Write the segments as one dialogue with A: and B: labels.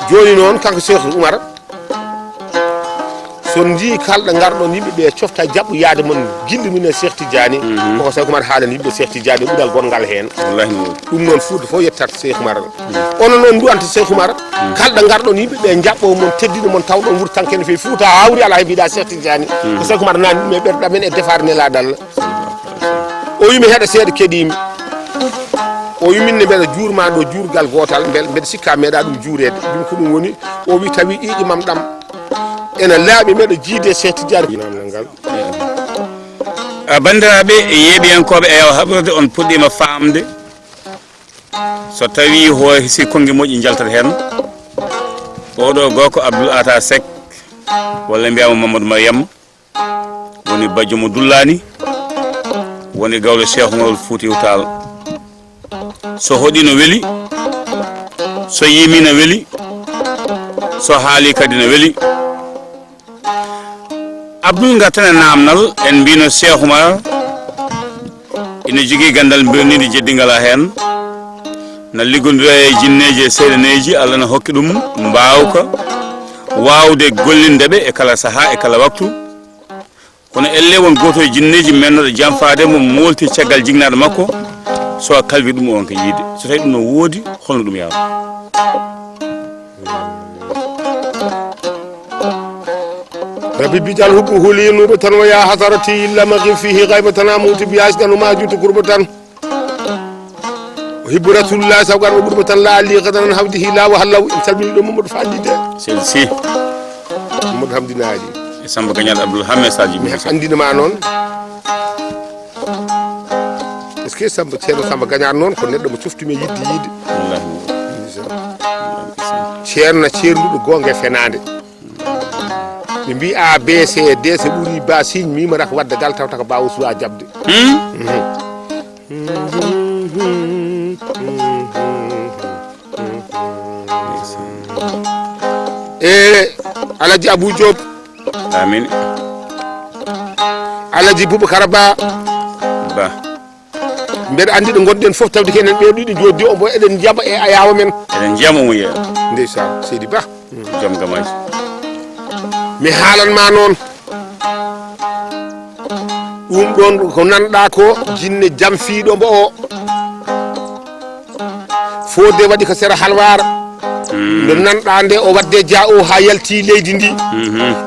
A: joni noon kanko Cheikh Oumar son ji kalɗo garɗon yimɓeɓe cofta jaɓɓu yaade mon guilɗi mum e Cheikh Tidiane koko Cheikh Oumar haalani yimɓe Cheikh Tidiane ɓuuɗal gongal hen ɗum noon fuude fof yettat Cheikh Oumar ono noon duwanta Cheikh Oumar kalɗo garɗon yimɓeɓe jaɓɓo mon teddino mon tawɗon wuuri tankene fewi Fouta hawri ala heeɓiɗa Cheikh Tidiane ko Cheikh Oumar nani ɗum e ɓerɗa men e defare nelaɗo Allah o wimi heeɗa seeɗa keeɗimi o wiminne mbeɗa juurma ɗo juurgal gotal mbeɗa sikka meeɗa ɗum juurede ɗum ko ɗum woni o wi tawi ƴiƴimam ɗam ene laaɓi meɗo jiide Cheikh Tidiane ngal
B: bandiraɓe yeeɓiyankoɓe e haɓurde on puɗɗima famde so tawi ho sikkongue moƴƴi jaltata hen oɗo goko Abdoul Ata Seck walla mbiyama Mamadou Mariam woni bajjo mo dullani woni gawlo Cheikh Oumar Foutiyou Tall so hoɗi no weeli so yimi no weeli so haali kadi no weeli Abdoul gattane namnal en mbino Cheikh Oumar ina jogui gandal birnide jeddingala hen na liggodira e jinneji e seydaneji Allah na hokki ɗum mbawka wawde gollindeɓe e kala saaha e kala waktu kono elle won goto e jinneji mennoɗo janfade mo molti caggal jignaɗo makko so kalwi ɗum on ko yiide so tawi ɗum no woodi holno ɗum yawa
A: rabbi bijal hubbu huli nuɓe tan wa ya hasarati illa maghi fihi ghaibatan amuti bi asganu ma jutu qurbatan hibbu rasulullah sawgar wa qurbatan la ali qadanan hawdihi la wa halaw in salmini do Mamadou Fallide
B: selsi
A: Mamadou Hamdinaji
B: e Samba Gagnal Abdoul Hamé Sadji
A: mi andinama noon est ce que Samba ceerno Samba Gagnal noon ko neɗɗo mo coftumi yidde yiide ceerno ceernuɗo gonga e fenade ɓe mbi A B C D so ɓuuri ba signe mimata ko wadde gal tawta ko bawo suwa jabde e Alaji Abou Diop
B: amin
A: Alaji Boubacar Ba mbeɗa andi ɗo gonɗen foof tawde kenen ɓe ɗiɗi joddi o mbo eɗen jaɓa e ayawa men
B: eɗen jiyama mo yeeya
A: ndeysan Seydi Ba
B: joom gamaji
A: mi haalanma noon ɗum ɗon ko nanɗa ko jinne jamfiɗo mbo o fodde waɗi ko sera halwara nde nanɗa nde o wadde dia o ha yalti leydi ndi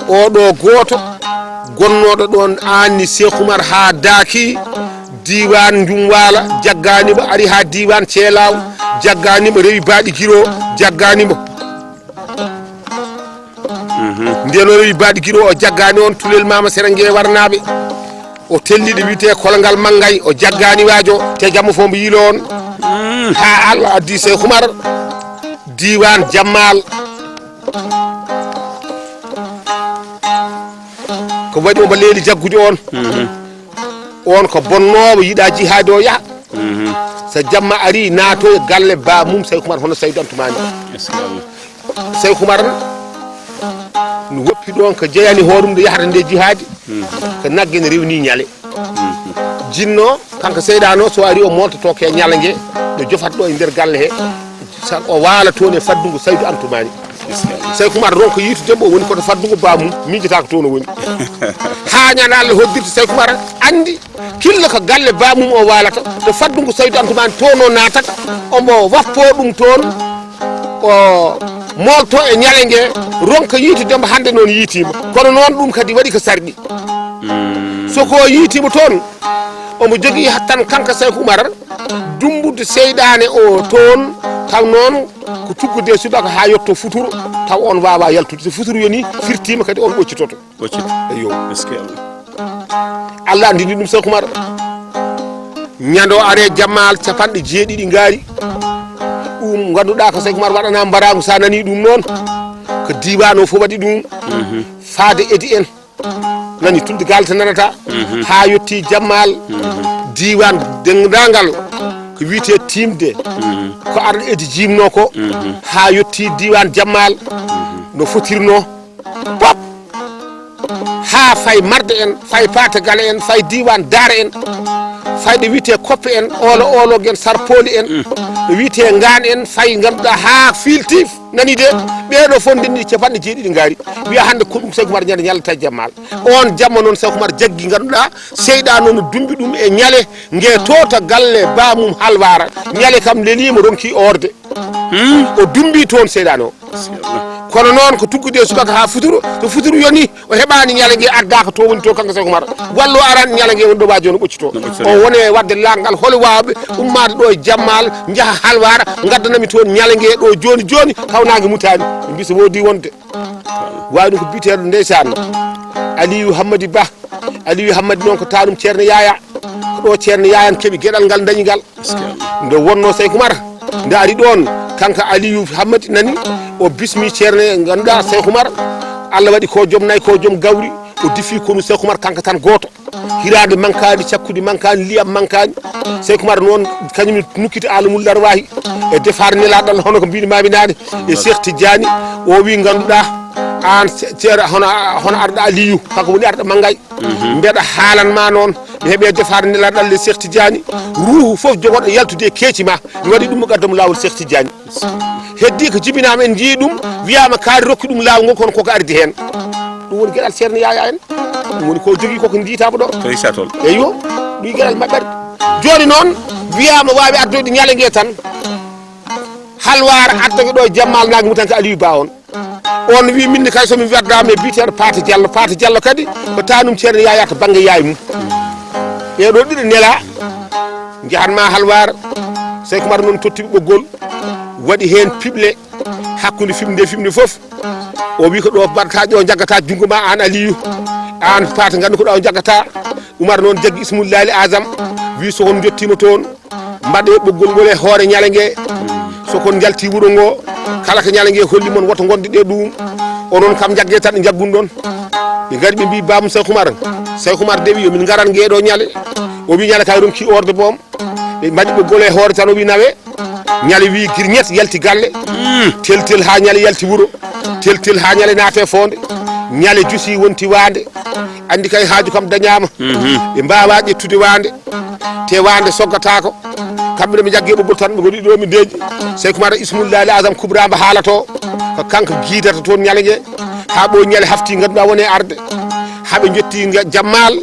A: oɗo goto gonnoɗo ɗon anni Cheikh Oumar ha daaki diwan Jumwala jagganimo ari ha diwan Thielaw jagganimo rewi baɗi guiro jagganimo nden o rewi baɗi guiro o jaggani on Tulel Mama Serengue warnaɓe o telliɗo wiyete kolgal Mangay o jaggani wajo te jamma fo mbo yiilo on ha Allah addi Cheikh Oumar diwan Jammal ko waɗi omo leeli jaggude on on ko bonnowo yiɗa jihade o yaha so jamma ari naato e galle ba mum Cheikh Oumar hono Saydou Antoumani Cheikh Oumar no woppi ɗon ko jeyani hoɗum nde yahata nde jihadi ko nagge ne rewni ñaale jinno kanko seydano so ari o moltoto ke ñala gue ɗo jofata ɗo e nder galle he o waala toon e faddungo Saydou Antoumani Cheikh Oumar ronko yitudemo o woni koto faddungo bamum mijotako toon o woni ha ñana Allah hoddirta Cheikh Oumar andi killa ko galle bamum o waalata to faddungo Saydou Antoumani toon o natata omo wafpo ɗum toon o molto e ñale gue ronka yitudemo hande noon yitima kono noon ɗum kadi waɗi ko sarɗi soko yitima toon omo jogui tan kanko Cheikh Oumar dumbude seydane o toon taw noon ko tuggude subaka ha yetto futuro taw on wawa yaltude so futuro yoni firtima kadi on ɓoccitoto eyo Allah andini ɗum Cheikh Oumar ñando are Jammal capanɗe jeeɗiɗi gaari ɗum ganduɗa ko Cheikh Oumar waɗana mbaragu sa nani ɗum noon ko diwan o fo waɗi ɗum faade Edy en nani tulde galta nanata ha yetti Jammal diwan dendagal ko wiite timde ko arɗo Edy jimno ko ha yetti diwan Jammal no fotirno pop ha fay marde en fay patagal en fay diwan Daara en fayde wiite koppe en olo gen sarpoli en wiite ngan en fay ganduɗa ha filtif nani de ɓeɗo fof ndenni capanɗe jeeɗiɗi ngaari wiya hande ko ɗum Seykou Oumar ñande ñallata jammal on jamma noon Seykou Oumar jaggi ganduɗa seyɗa noon dumbi ɗum e ñale ngue to galle bamum halwara ñale kam lelima ronki orde o dumbi toon seyɗano kono noon ko tuggude subaka ha futuro to futuro yoni o heɓani ñale ngue addaka to woni to kanko Seykou Oumar wallo arani ñale ngue woni ɗo waji on ɓoccito o wone wadde langal hol wawɓe ummade ɗo e jammal jaaha halwara gaddanami toon ñale ngue ɗo joni joni kawnage mutani ɓe mbi so wodi wonde wawi ɗum ko biteɗo ndeysan Aliou Hammady Ba Aliou Hammady noon ko tanum ceerno Yaya ko ɗo ceerno Yaya n keeɓi gueɗal ngal dañigal nde wonno Seykou Oumar nde ari ɗon kanko Aliou Hammady nani o bismi ceerno ganduɗa Seykou Oumar Allah waɗi ko joom nayyi ko joom gawri o difi kono Seykou Oumar kanko tan goto hirade mankani cakkudi mankani liyam mankani Seykou Oumar noon kañum nukkita alamul larwahi e defar nelaɗal hono ko mbini mami nane e Cheikh Tidiane o wi ganduɗa an ceero hono arɗo Aliou kanko woni arɗo Mangay mbeɗa haalanma noon mi heeɓe defar nelaɗal le Cheikh Tidiane ruuhu foof jogoɗo yaltude keeci ma mi waɗi ɗum mo gaddamo lawol Cheikh Tidiane heddi ko jibinama en jii ɗum wiyama kaari rokki ɗum lawol ngol kono koko ardi hen ɗum woni gueɗal ceerno Yaya en ɗum woni ko jogui koko jiitama ɗo
B: to isatol
A: eyyo ɗum gueɗal mabɓe joni noon wiyama wawi addoyde ñale ngue tan halwar addague ɗo e jammal nague mum tan ko Aliou Ba on wi minne kay somi waddama e biteɗo Pata Diallo kadi ko tanum ceerno Yaya to banggue yaye mum ɓeɗo ɗiɗo nela jahanma halwar Seykou Oumar noon tottiɓe ɓoggol waɗi hen piɓle hakkude fimde foof o wi ko ɗo mbaɗata ɗo jaggata junggo ma an Aliou an Pata gandu ko ɗo jaggata Oumar noon jaggi Ismoullahi Azam wi sokon jottima toon mbaɗe ɓoggol ngol e hoore ñale ngue sokon jalti wuuro ngo kala ko ñale ngue holli mon woto gonde ɗe ɗum onon kam jagge tan ɗe jaggun ɗon ɓe gari ɓe mbi bamum Seykou Oumar dewi yomin garan ngueɗo ñale o wi ñale kay ronki orde boom ɓe mbaɗi ɓoggol e hoore tan o wi nawe ñale wi guirñet yalti galle tel ha ñale yalti wuuro tel ha ñale naate fonde ñale juusi wonti wande andi kay haaju kam dañama ɓe mbawa ƴettude wande te wande soggatako kamɓe ɗo ɓe jaggue ɓoggol tan ɓe goɗi ɗo mi deeji Seykou Oumar Ismoullahi Azam kubramba haalato ko kanko guidata toon ñale ngue ha ɓo ñale hafti ganduɗa wone arde haaɓe jetti jammal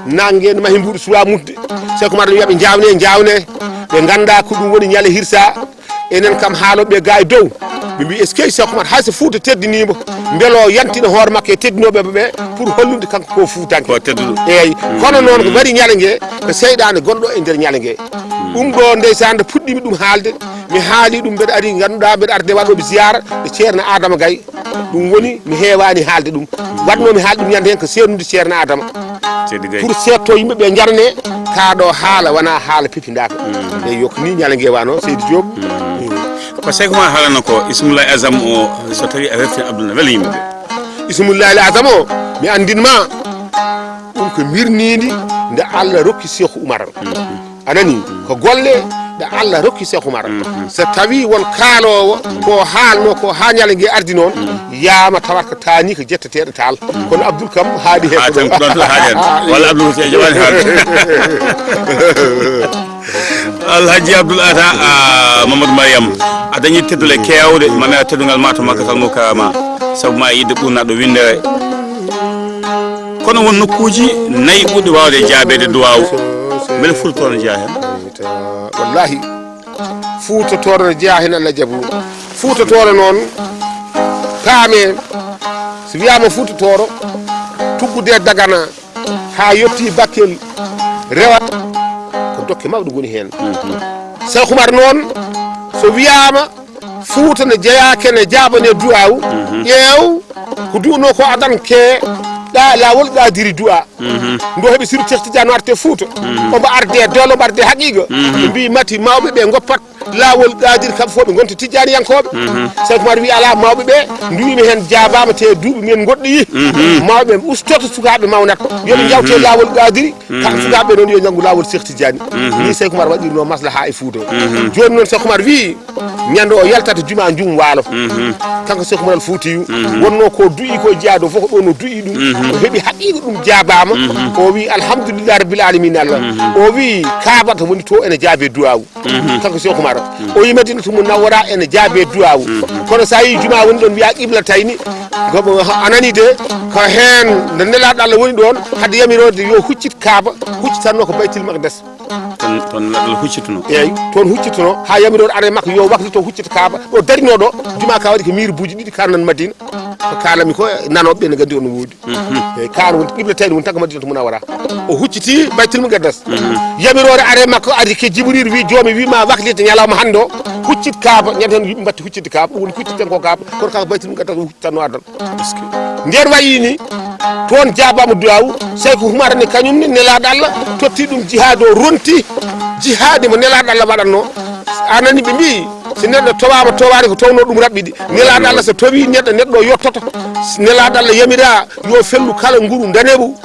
A: nangue ne maahi mbuɗo suwa mudde Seykou Oumar wiyaɓe jawne ɓe ganda ko ɗum woni ñale hirsa enen kam haaloɓe ga e dow ɓe mbi est ce que Seykou Oumar hayso Fouta teddinimo beelo yantina hoore makko e teddinoɓeɓe ɓe pour hollude kanko ko Foutanke eyyi kono noon ko waɗi ñale ngue ko seyɗade gonɗo e nder ñale ngue ɗum ɗo ndeysan nde puɗɗimi ɗum haalde mi haali ɗum mbeɗa ari ganduɗa mbeɗa arde waɗoɓe ziyara e ceerno Adama Gaye ɗum woni mi heewani haalde ɗum watnomi haalde ɗum ñande hen ko sernude ceerno Adama pour setto yimɓeɓe jarne kaɗo haala wona haala pepidaka eyyi yok ni ñale ngue wano Seydi Diop
B: ko Seykou Oumar haalano ko Ismoullahi Azam o so tawi a werti Abdoul weela yimɓeɓe
A: Ismoullahi Azam o mi andinma ɗum ko mirnidi nde Allah rokki Seykou Oumar anani ko golle nde Allah rokki Seykou Oumar so tawi won kaalowo ko haalno ko ha ñale ngue ardi noon yama tawat ko tani ko jetteteɗo taal kono Abdoul kam haadi he ko ɗon
B: walla Abdoul so jawani haalde Alhaji Abdoul Ata Mamadou Mariam a dañi teddule kewde mami a teddugal ma to makka kalmo kama saabu ma yidde ɓurnaɗo windere kono won nokkuji nayyi ɓuɗɗi wawde jaabede duwaw beele Fouta ne jeeya hen
A: wallahi Fouta toro ne jeeya hen Allah jaabu Fouta toro noon kaame so wiyama Fouta toro tuggude Dagana ha yetti Bakel rewat ko dokke mawɗo goni hen Seykou Oumar noon so wiyama Fouta ne jeeyake ne jaabane duwaw ƴeew ko duuno ko adanke ɗa lawol ɗadiri du'a ndo heeɓi siru Cheikh Tidiane arte Fouta omo arde doole omo arde haqiqa ɓe mbi mati mawɓe ɓe goppat lawol gadir kam fo ɓe gonta tijjani yankoɓe Seydou Oumar wi ala mawɓe ɓe duwimi hen jabama te duuɓi men goɗɗoyi mawɓe ustoto sukaɓe mawnata yoɓe jawte lawol gadiri kamɓe sukaɓe noon yo janggu lawol Cheikh Tidiane ni Seydou Oumar waɗirno maslaha e Fouta joni noon Seydou Oumar wi ñande o yaltata juma jum waalo kanko Seydou Oumar Foutiyou wonno ko du'i ko jaado fof ko ɗo no du'i ɗum o heeɓi haqiqa ɗum jabama o wi alhamdulillah rabbil alamin Allah o wi kabata woni to ene jaabe duwawu kanko Seydou Oumar o yi Madina to mo nawora ene jaabe duwawu kono sa yi juma woni ɗon wiya qibla tayni gomo anani de ko hen nde nelaɗo Allah woni ɗon hadde yamirode yo huccit kaaba huccitanno ko Baytul Maqdis
B: ton neɗɗo huccituno
A: eyyi toon huccituno ha yamirode are makko yo waklito huccita kaaba ɗo darinoɗo juma ka waɗi ko miire buuji ɗiɗi karnan Madina ko kalami ko nanoɓe ne gandi on no woodi eyyi kan woni qibla tayni woni tan ko Madina to munawwara o hucciti Baytul Maqdis yamirode are makko ari ke Jibril wi joomi wima waklita ñalawma hande o huccit kaaba ñanden yimɓe mbatti huccitde kaaba ɗum woni huccitten ko kaaba kono kanko Baytul Maqdis o huccitanno adan nder wayi ni toon jabama duwawu Seydou Oumar ne kañumne nelaɗo Allah totti ɗum jihad o ronti jihadi mo nelaɗo Allah waɗanno anani ɓe mbi so neɗɗo towama towani ko towno ɗum raɓɓiɗi nelaɗo Allah so towi neɗɗo o yettoto nelaɗo Allah yamira yo fellu kala nguru daneɓu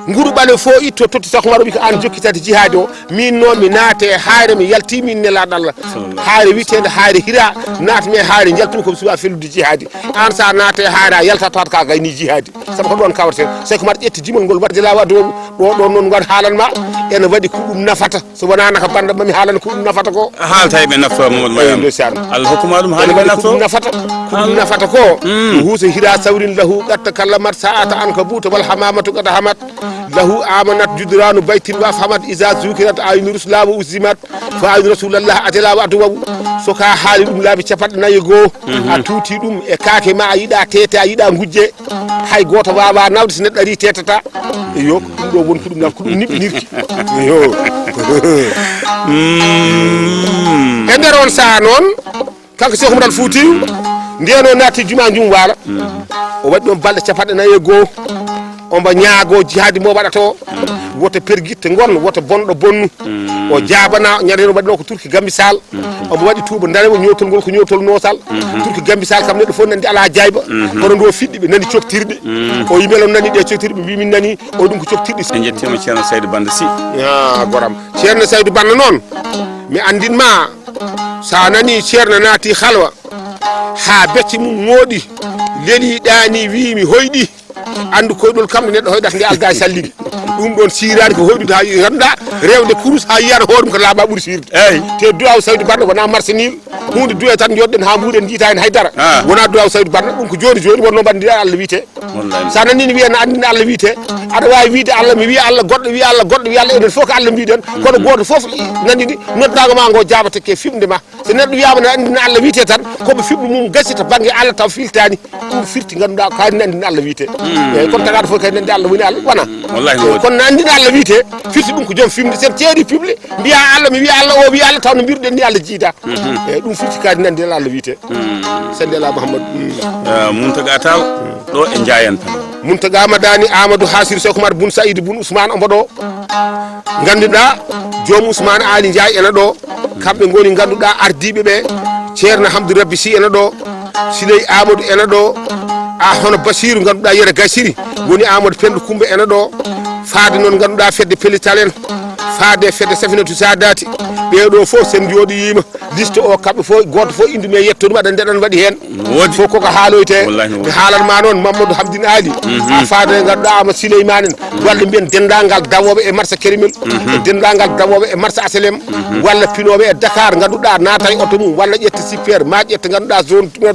A: nguru ɓale fo itto totti Seydou Oumar wi ko an jokkitade jihadi o min noon mi naate e haare mi yalti min nelaɗo Allah haare witede haare Hira natmi e haare jaltumi komi suwa fellude jihadi an sa naate e haare a yaltata ka gayni jihadi saabu ko ɗon kawreten Seydou Oumar ƴetti jimol ngol wadde lawa dow ɗo ɗon noon wat haalanma ene waɗi ko ɗum nafata so wonano ko banda mami haalana ko ɗum nafata ko
B: haalta eɓe nafto Mamadou Mariama Allah hokkuma ɗum haali ɓe nafto
A: ko ɗum nafata ko huuso Hira sawrin lahu qatta kallamat sa'ata an ka buuta wal hamamatu qad hamat lahu amanat judranu baytin wa fahamat iza zukirat aynu rusula wa uzimat fa aynu rasulallah atela wa atuwabu so ka haali ɗum laabi capanɗe nayyi goho a tuuti ɗum e kaake ma a yiiɗa tete a yiiɗa gujje hay goto wawa nawde so neɗɗo ari tetata yo ɗum ɗo woni ko ɗum naf ko ɗum niɓɓinirki yo e nder on saha noon kanko Seydou Oumar Foutiyou ndeno naati juma jum waala o waɗi ɗon balɗe capanɗe nayyi goho omba ñaago jihadi mo waɗato woto perguitte gon woto bonɗo bonnu o jabana ñadeno waɗino ko Turki Gambisal omo waɗi tuuba danewo ñotol ngol ko ñotol nosal Turki Gambisal kam neɗɗo fof nandi ala jayba kono ndo fiɗɗi ɓe nani coktirɗe o yimel on nani ɗe coktirɗe ɓe min nani o ɗum ko coktirɗe
B: en jettima ceerno Saydou Banda Sy
A: goram ceerno Saydou Banda noon mi andinma sa nani ceerno naati halwa ha becce mum mooɗi leeli ɗani wimi hoyɗi andu koyɗol kam nde neɗɗo hoyɗata nde alga e salligi ɗum ɗon sirani ko hoyɗude ha ganduɗa rewde kurus ha yiyata hoore mum ko laaɓa ɓuuri sirde eyyi te duwaw Saydou Banda wona marchanil hunde duwe tan jodɗen ha mbuɗen jiita hen haydara wona duwaw Saydou Banda ɗum ko joni joni wonno bandira Allah wiite sa nani wiya no andina Allah wiite aɗa wawi wiide Allah mi wiya Allah goɗɗo wiya Allah goɗɗo wiya Allah enen fof ko Allah mbiɗen kono goto foof nandini noddago ma ngo jabatake fimde ma so neɗɗo wiyama no andina Allah wiite tan koɓe fimɗu mum gasi to banggue Allah taw filtani ɗum firti ganduɗa ko hayno andina Allah wiite eyyi kono tagata fof kay nandi Allah woni Allah wona kono no andina Allah wiite firti ɗum ko joom fimde sen ceeri pible mbiya Allah mi wiya Allah o wiya Allah taw no mbiruɗen ni Allah jiida eyyi ɗum firti kadi nandi Allah wiite salli ala Mouhamadou
B: Mountaga Tall ɗo e Ndiayen tan
A: Mountaga Madani Amadou Hassir Seydou Oumar Boun Saïd Boun Ousmane ombo ɗo ganduɗa joom Ousmane Ali Ndiaye ene ɗo kamɓe goni ganduɗa ardiɓe ɓe ceerno Hamdou Rabbi Sy ene ɗo Siley Amadou ene ɗo a hono Bassirou ganduɗa Yero Gassiri woni Amadou Pendo Coumba ene ɗo faade noon ganduɗa fedde pellital en faade fedde Safinatou Sadati ɓeɗo fof sen jooɗiyima liste o kamɓe fof goto fof inde mum yettoɗum aɗa ndeɗan waɗi hen fof koko haaloyte mi haalanma noon Mamadou Hamdine Ali a faade ganduɗa Amadou Souleymane en walla mbiyen dendagal dawoɓe e marché Kérimel dendagal dawoɓe e marché Asalem walla pinoɓe e Dakar ganduɗa naata e auto mum walla ƴetta super ma ƴetta ganduɗa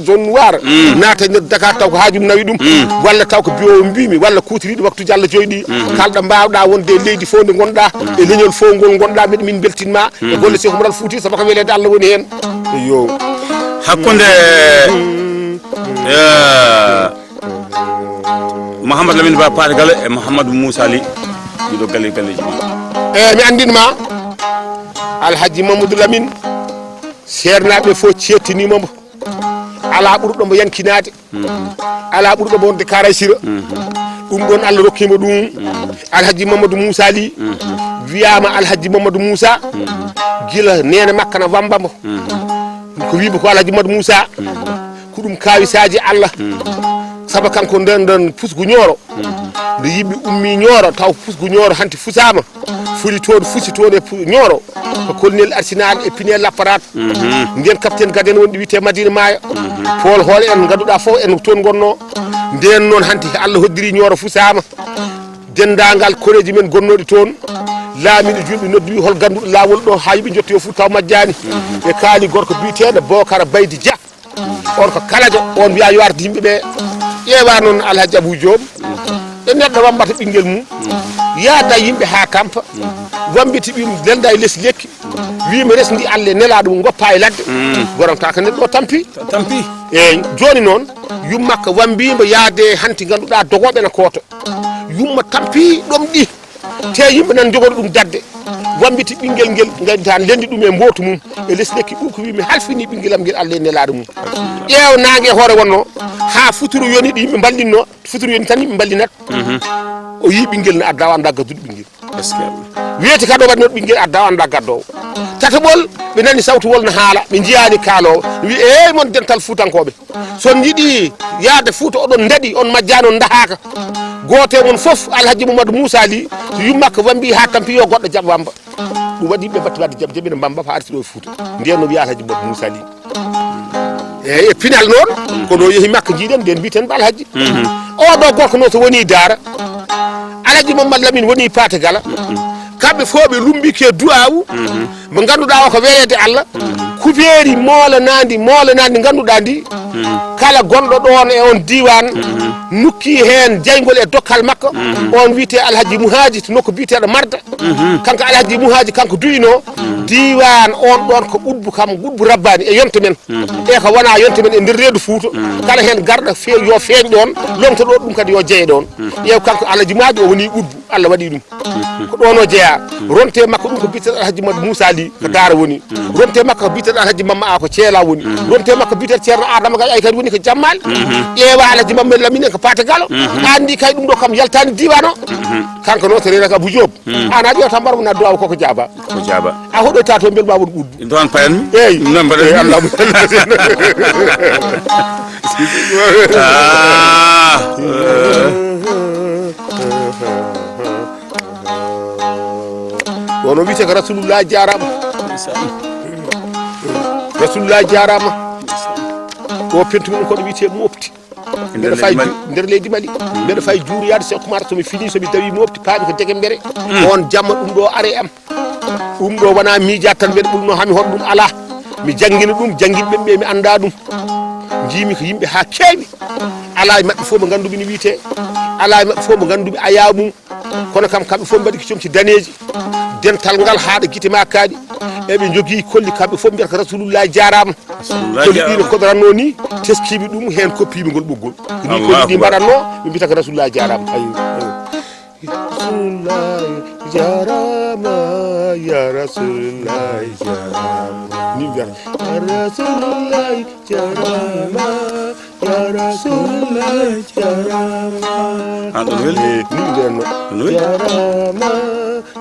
A: zone noire naata e nder Dakar taw ko haajum nawi ɗum walla taw ko bio mbimi walla kutiriɗo waktuji Allah joyɗi kalɗo mbawɗa wonde e leydi fof nde gonɗa e leñol fof ngol gonɗa mbeɗa min beltinma e golle Seydou Oumar Foutiyou sabu ko welede Allah woni hen yo
B: hakkunde Mouhamadou Lamine Ba Paate Galle e Mouhamadou Moussa Ly ɗiɗo galleji ma
A: mi andinma Alhaji Mamadou Lamine sernaɓe fof cettinimamo ala ɓurɗo mbo yankinade ala ɓurɗo mbo wonde Karay Sira ɗum ɗon Allah rokkima ɗum Alhaji Mamadou Moussa Ly wiyama Alhaji Mamadou Moussa gila nene makka na wambamo ko wiiba ko Alhaji Mamadou Moussa ko ɗum kawisaji Allah saba kanko nden pusgu ñooro nde yimɓe ummi ñooro taw pusgu ñooro hanti fusama fusi toon e ñooro ko colonel arsenal e pinel lapparat nden capitaine gaden wonɗi wiyete Madina Maayo Paul hoole en ganduɗa fof en toon gonno nden noon hanti Allah hoddiri ñooro fusama dendagal koreji men gonnoɗi toon laamiɗo julɓe noddi wi hol ganduɗo lawol ɗo ha yiɓe jotti o fu taw majjani e kaali gorko biyeteɗo Bocara Baydi Dia on ko kalajo on wiya yo arde yimɓeɓe ƴeewa noon Alhaji Abou Diop e neɗɗo wambata ɓinguel mum yaada yimɓe ha tampa wambiti ɓim lelda e less lekki wima resdi Allah nelaɗo mum goppa e ladde goramta ko neɗɗo o tampi eyyi joni noon yummakka wambima yaade hanti ganduɗa dogoɓe na koto yumma tampi ɗom ɗi te yimɓe nan jogoɗo ɗum dadde wambiti ɓinguel ngel gadditan lendi ɗum e mbotu mum e less lekki ɓuko wimi halfini ɓinguelam ngel Allah e nelaɗo mum ƴeew nangue hoore wonno ha futuro yoni ɗo yimɓe ballinno futuro yoni tan yimɓe ballinat o yi ɓinguel ne adda o anda gadduɗo ɓinguel wiyete kaɗo waɗinoɗo ɓinguel adda o anda gaddowo tataɓol ɓe nani sawtu wolno haala ɓe jiyani kaalowo wi eyyi mon dental fuutankoɓe son jiiɗi yaade Fouta oɗon daɗi on majjani on dahaka goto mon foof Alhaji Mamadou Moussa Ly so yummakko wambi ha tampi yo goɗɗo jaɓa wamba ɗum waɗi yimɓe batti wadde jaɓi ne mbamba fa arti ɗo e Fouta nden no wiya Alhaji Mamadou Moussa Ly eyyi e pinal noon kono yeehi makka jiiɗen nden mbiten Alhaji oɗo gorko noon so woni Daara Alhaji Mamadou Lamine woni Paté Gala kamɓe fof ɓe lumbike duwawu mo ganduɗa o ko welede Allah kupeeri molanadi ganduɗa ndi kala gonɗo ɗon e on diwan nukki hen jeygol e dokkal makko on wiyete Alhaji Mouhaji to nokku biyeteɗo Marda kanko Alhaji Mouhaji kanko duyino diwan on ɗon ko ɓuɗbu rabbani e yonta men e ko wona yonta men e nder reedu Fouta kala hen garɗo yo feeñ ɗon lomto ɗo ɗum kadi yo jeeye ɗon ƴeew kanko Alhaji Mouhaji o woni ɓuɗbu Allah waɗi ɗum ko ɗon o jeeya ronte makko ɗum ko biyeteɗo Alhaji Mamadou Moussa Ly ko Daara woni ronte makko ko biyeteɗo Alhaji Mamma A ko Thiela woni ronte makko biyeteɗo Ceerno Adama Gaye ay kadi woni ko Jammal ƴeewa Alhaji Mamadou Lamine en ko Paté Galo andi kay ɗum ɗo kam yaltani diwan o kanko noon to renaka Abou Diop an a ƴewta mbarmo na duwaw koko jaaba a hoɗoyta to belma won ɓuɗdu
B: don payanmi
A: eyyi Allah wono wiyete ko Rasulullah jarama Rasulullah jarama o pentumin koɗo wiyete mofti mbeɗa fay nder leydi Mali mbeɗa fay juuriyade Cheikh Oumar somi fini somi dawi mofti paami ko Deguembéré on jamma ɗum ɗo are am ɗum ɗo wona miijat tan mbeɗa ɓurno hami hoɗo ɗum ala mi jangguina ɗum janguinɓe ɓe mi anda ɗum jimi ko yimɓe ha keewi ala e mabɓe fof mo gandumi no wiyete ala e mabɓe fof mo gandumi aya mum kono kam kamɓe fof mbaɗi ko comci daneji dental ngal haɗa guite ma kaaɗi eɓe jogui kolli kamɓe fof mbiyata ko Rasulullah jarama kolli ɗi no koɗoranno ni teskiɓe ɗum hen koppimi ngol ɓoggol ni kolli ɗi mbaɗanno ɓe mbiyata ko Rasulullah jarama Rasulullah jarama ya Rasulullah jarama ni mbiyata ya Rasulullah jarama ya Rasulullah jarama
B: ɗon welni
A: ni ndenno jarama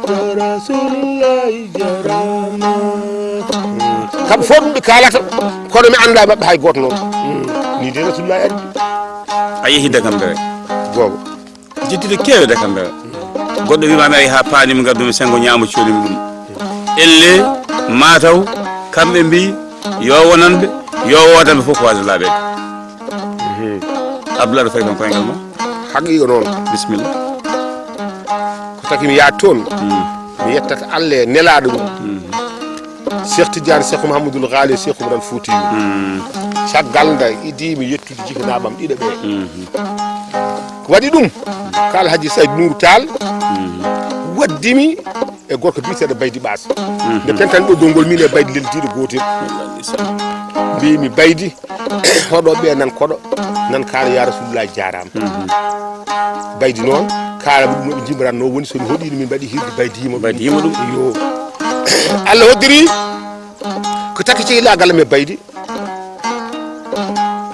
A: ya Rasulullah jarama kamɓe fof ɗum ɓe kalata kono mi anda mabɓe hay goto noon ni de Rasulullah ari
B: a yeehi Deguembéré
A: gogo
B: jeddiɗo keewe Deguembéré goɗɗo wimami ayi ha paanimi gaddumi sengo ñaamo coolimi ɗum elle Mataw kamɓe mbi yo wonanɓe yo wodanɓe fof ko wasde laaɓede Abdoulaye Faye kam koyngal ma
A: haqiqa noon
B: bisimilla
A: ko taki mi yaade toon mi yettata Allah e nelaɗo mum Cheikh Tidiane Cheikh Mouhamadoul Ghali Cheikh Oumar Foutiyou caggal nda idimi yettude jikanaɓam ɗiɗo ɓe ko waɗi ɗum ko Alhaji Saydou Nourou Tall waddimi e gorko biyeteɗo Baydi Ɓaas nde pentani ɗo dongol min e Baydi leldiɗo gotel mbimi Baydi hoɗoɓe nan koɗo nan kaala ya Rasulullah jarama Baydi noon kaala ɗum noɓe jimbaranno woni somi hoɗino min mbaɗi hirde baydima ɗum yo Allah hoddiri ko taki cehilagal me Baydi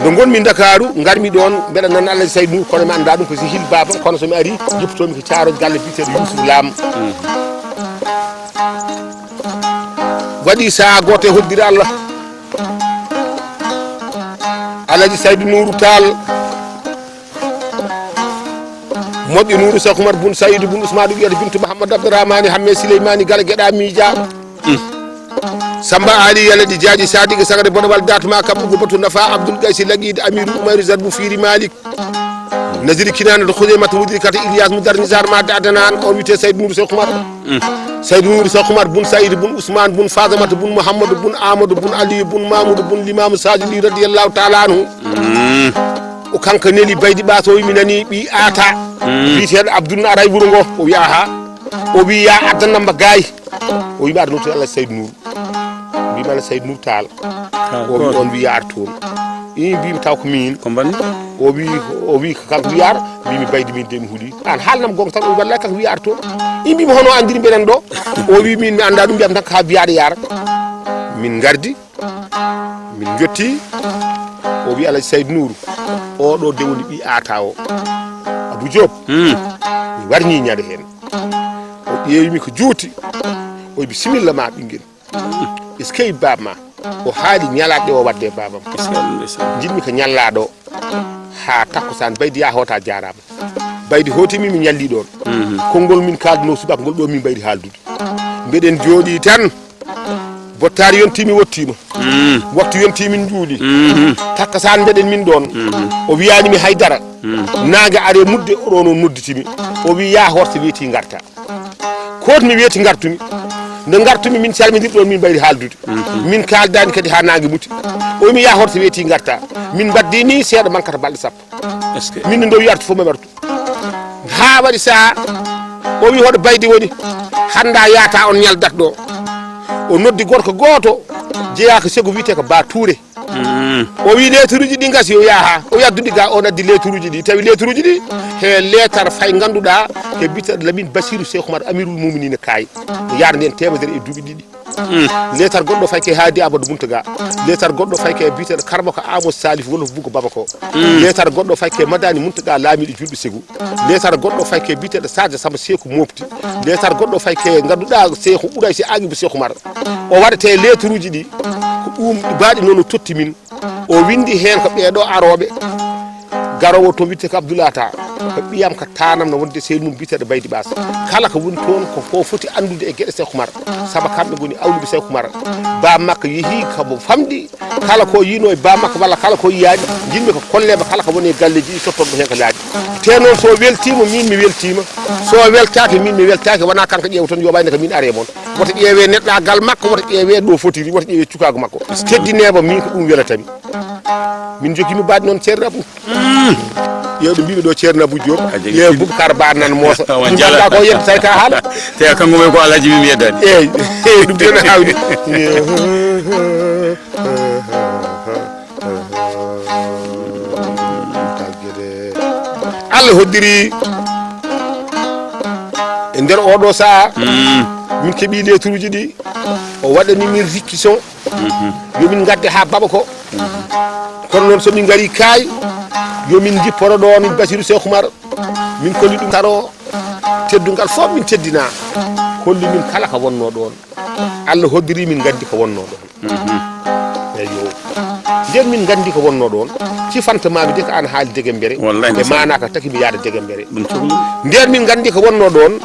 A: nde gonmi Dakaru garmi ɗon mbeɗa nan Alhaji Saydou Nourou kono mi anda ɗum ko si hil babam kono somi ari joptomi ko Thiaroye galle biteɗo Youssou Lam waɗi saha goto e hoddira Allah Alaji Saydou Nourou Tall moƴƴo Nourou Cheikh Oumar bun Saydou bun Ousmane wiyata bintu Mouhamadou Abdourahmane Hamme Souleymani Gala Gueɗa Mija Samba Ali Yaladi Diadji Sadiga Sagade Bonowal Datuma Kabɓugo Batu Nafa Abdoul Gaysi Laguide Amirou Oumarou Zadbou Firi Malik Naziri Kinane de Khouzeymata Wudiri Kata Ilias Moudar Nizar Madde Adanan on wiyete Saydou Nourou Cheikh Oumar Saydou Nourou Cheikh Oumar bun Saydou bun Ousmane bun Fadamata bun Mouhamadou bun Amadou bun Aliou bun Mamoudou bun Limamou Sadio Li radiyallahu ta'ala anhu o kanko neli baydi ɓato mi nani ɓi ata biyeteɗo Abdoul aray wuuro ngo o wiya ha o wi ya addanamba gayi o wima aɗa noti Allah Saydou Nourou wima Allah Saydou Nourou Tall o wi on wi yaar toon i mbimi taw ko min
B: ko banni
A: o wi kanko wiyar mbimi baydi min de mi huuɗi an haalnam gonga tan o wi wallay kanko wiyar toon i mbimi hono andiri mbeɗen ɗo o wi min mi anda ɗum mbiyam tan ko ha biyaɗo yara min gardi min jotti o wi Alaji Saydou Nourou oɗo de woni ɓi ata o Abou Diop mi warñi ñade hen o ƴeewimi ko juuti o wi bisimilla ma ɓinguel est ce que babma o haali ñalaɗe o wadde babam jinmi ko ñallaɗo ha takkosan baydi ya hota jarama baydi hotimi mi ñalli ɗon konngol min kalduno subaka ngol ɗo min baydi haaldude mbeɗen jooɗi tan bottari yontimi wottima waktu yontimi min juuli takkasan mbeɗen min ɗon o wiyanimi haydara nague are mudde oɗon o nodditimi o wi ya horta wiyeti garta kotmi wiyeti gartumi nde gartumi min calmidir ɗon min baydi haaldude min kaldani kadi ha nague muti o wimi ya horta wiyeti garta min baddi ni seeɗa mankata balɗe sappo min ndo wiyartu fof mamartu ha waɗi saha o wi hoɗo baydi woni handa yaata on ñaldat ɗo o noddi gorko goto jeeya ko sego wiyete ko Ba Touré o wi lettre uji ɗi gasi o yaha o yadduɗi ga on addi lettre uji ɗi tawi lettre uji ɗi he lettre fay ganduɗa e biteɗo Lamine Bassirou Cheikh Oumar Amirul Mouminina Kaye yaara nden temedere e duuɓi ɗiɗi lettre goɗɗo fay ke Hadi Amadou Mountaga lettre goɗɗo fay ke biteɗo Karma ko Amos Salif wolof Bougo Babako lettre goɗɗo fay ke Madani Mountaga laamiɗo julɓe Ségou lettre goɗɗo fay ke biteɗo Sadio Samba Sékou Mopti lettre goɗɗo fay ke ganduɗa Cheikh Ɓuuray si Aguibou Cheikh Oumar o waɗate lettre uji ɗi ko ɗum baɗi noon o totti min o windi hen ko ɓeeɗo aroɓe garowo to witte ko Abdoulata ko ɓiyam ko tanam no wonde seydi mum biteɗo Baydi Bass kala ko woni toon ko foti andude e gueɗe Cheikh Oumar saabu kamɓe goni awluɓe Cheikh Oumar ba makko yeehi kamo famɗi kala ko yino e ba makko walla kala ko yiyaɗi jinmi ko kolleɓe kala ko woni e galleji ɗi sottoɗo hen ko laaɗi te noon so weltima min mi weltima so weltaki min mi weltaki wona kanko ƴeewa toon yoɓayde ko min are moon woto ƴeewe neɗɗagal makko woto ƴeewe ɗo fotiri woto ƴeewe cukago makko teddinema min ko ɗum welatami min jogimi baɗi noon ceerno Abou yewɗo mbimi ɗo ceerno Abou Diop yew Boubacar Ba nan moosa ɗumga ko yetta tawi ka haala
B: te kanko moy ko Alaji mimi yeddani
A: eyyi ɗum teno hawni Allah hoddiri e nder oɗo saaha min keeɓi lettre uji ɗi o waɗani min réquisition yomin gadde ha Babako kono noon somin gari Kaye yomin jipporo ɗon Bassirou Cheikh Oumar min kolli ɗum taro teddugal fof min teddina kolli min kala ko wonno ɗon Allah hoddiri min gandi ko wonno ɗon eyyo nden min gandi ko wonno ɗon cifantamaɓe de ko an haali Deguembéré e mana ko taki mi yaada Deguembéré nden min gandi ko wonno ɗon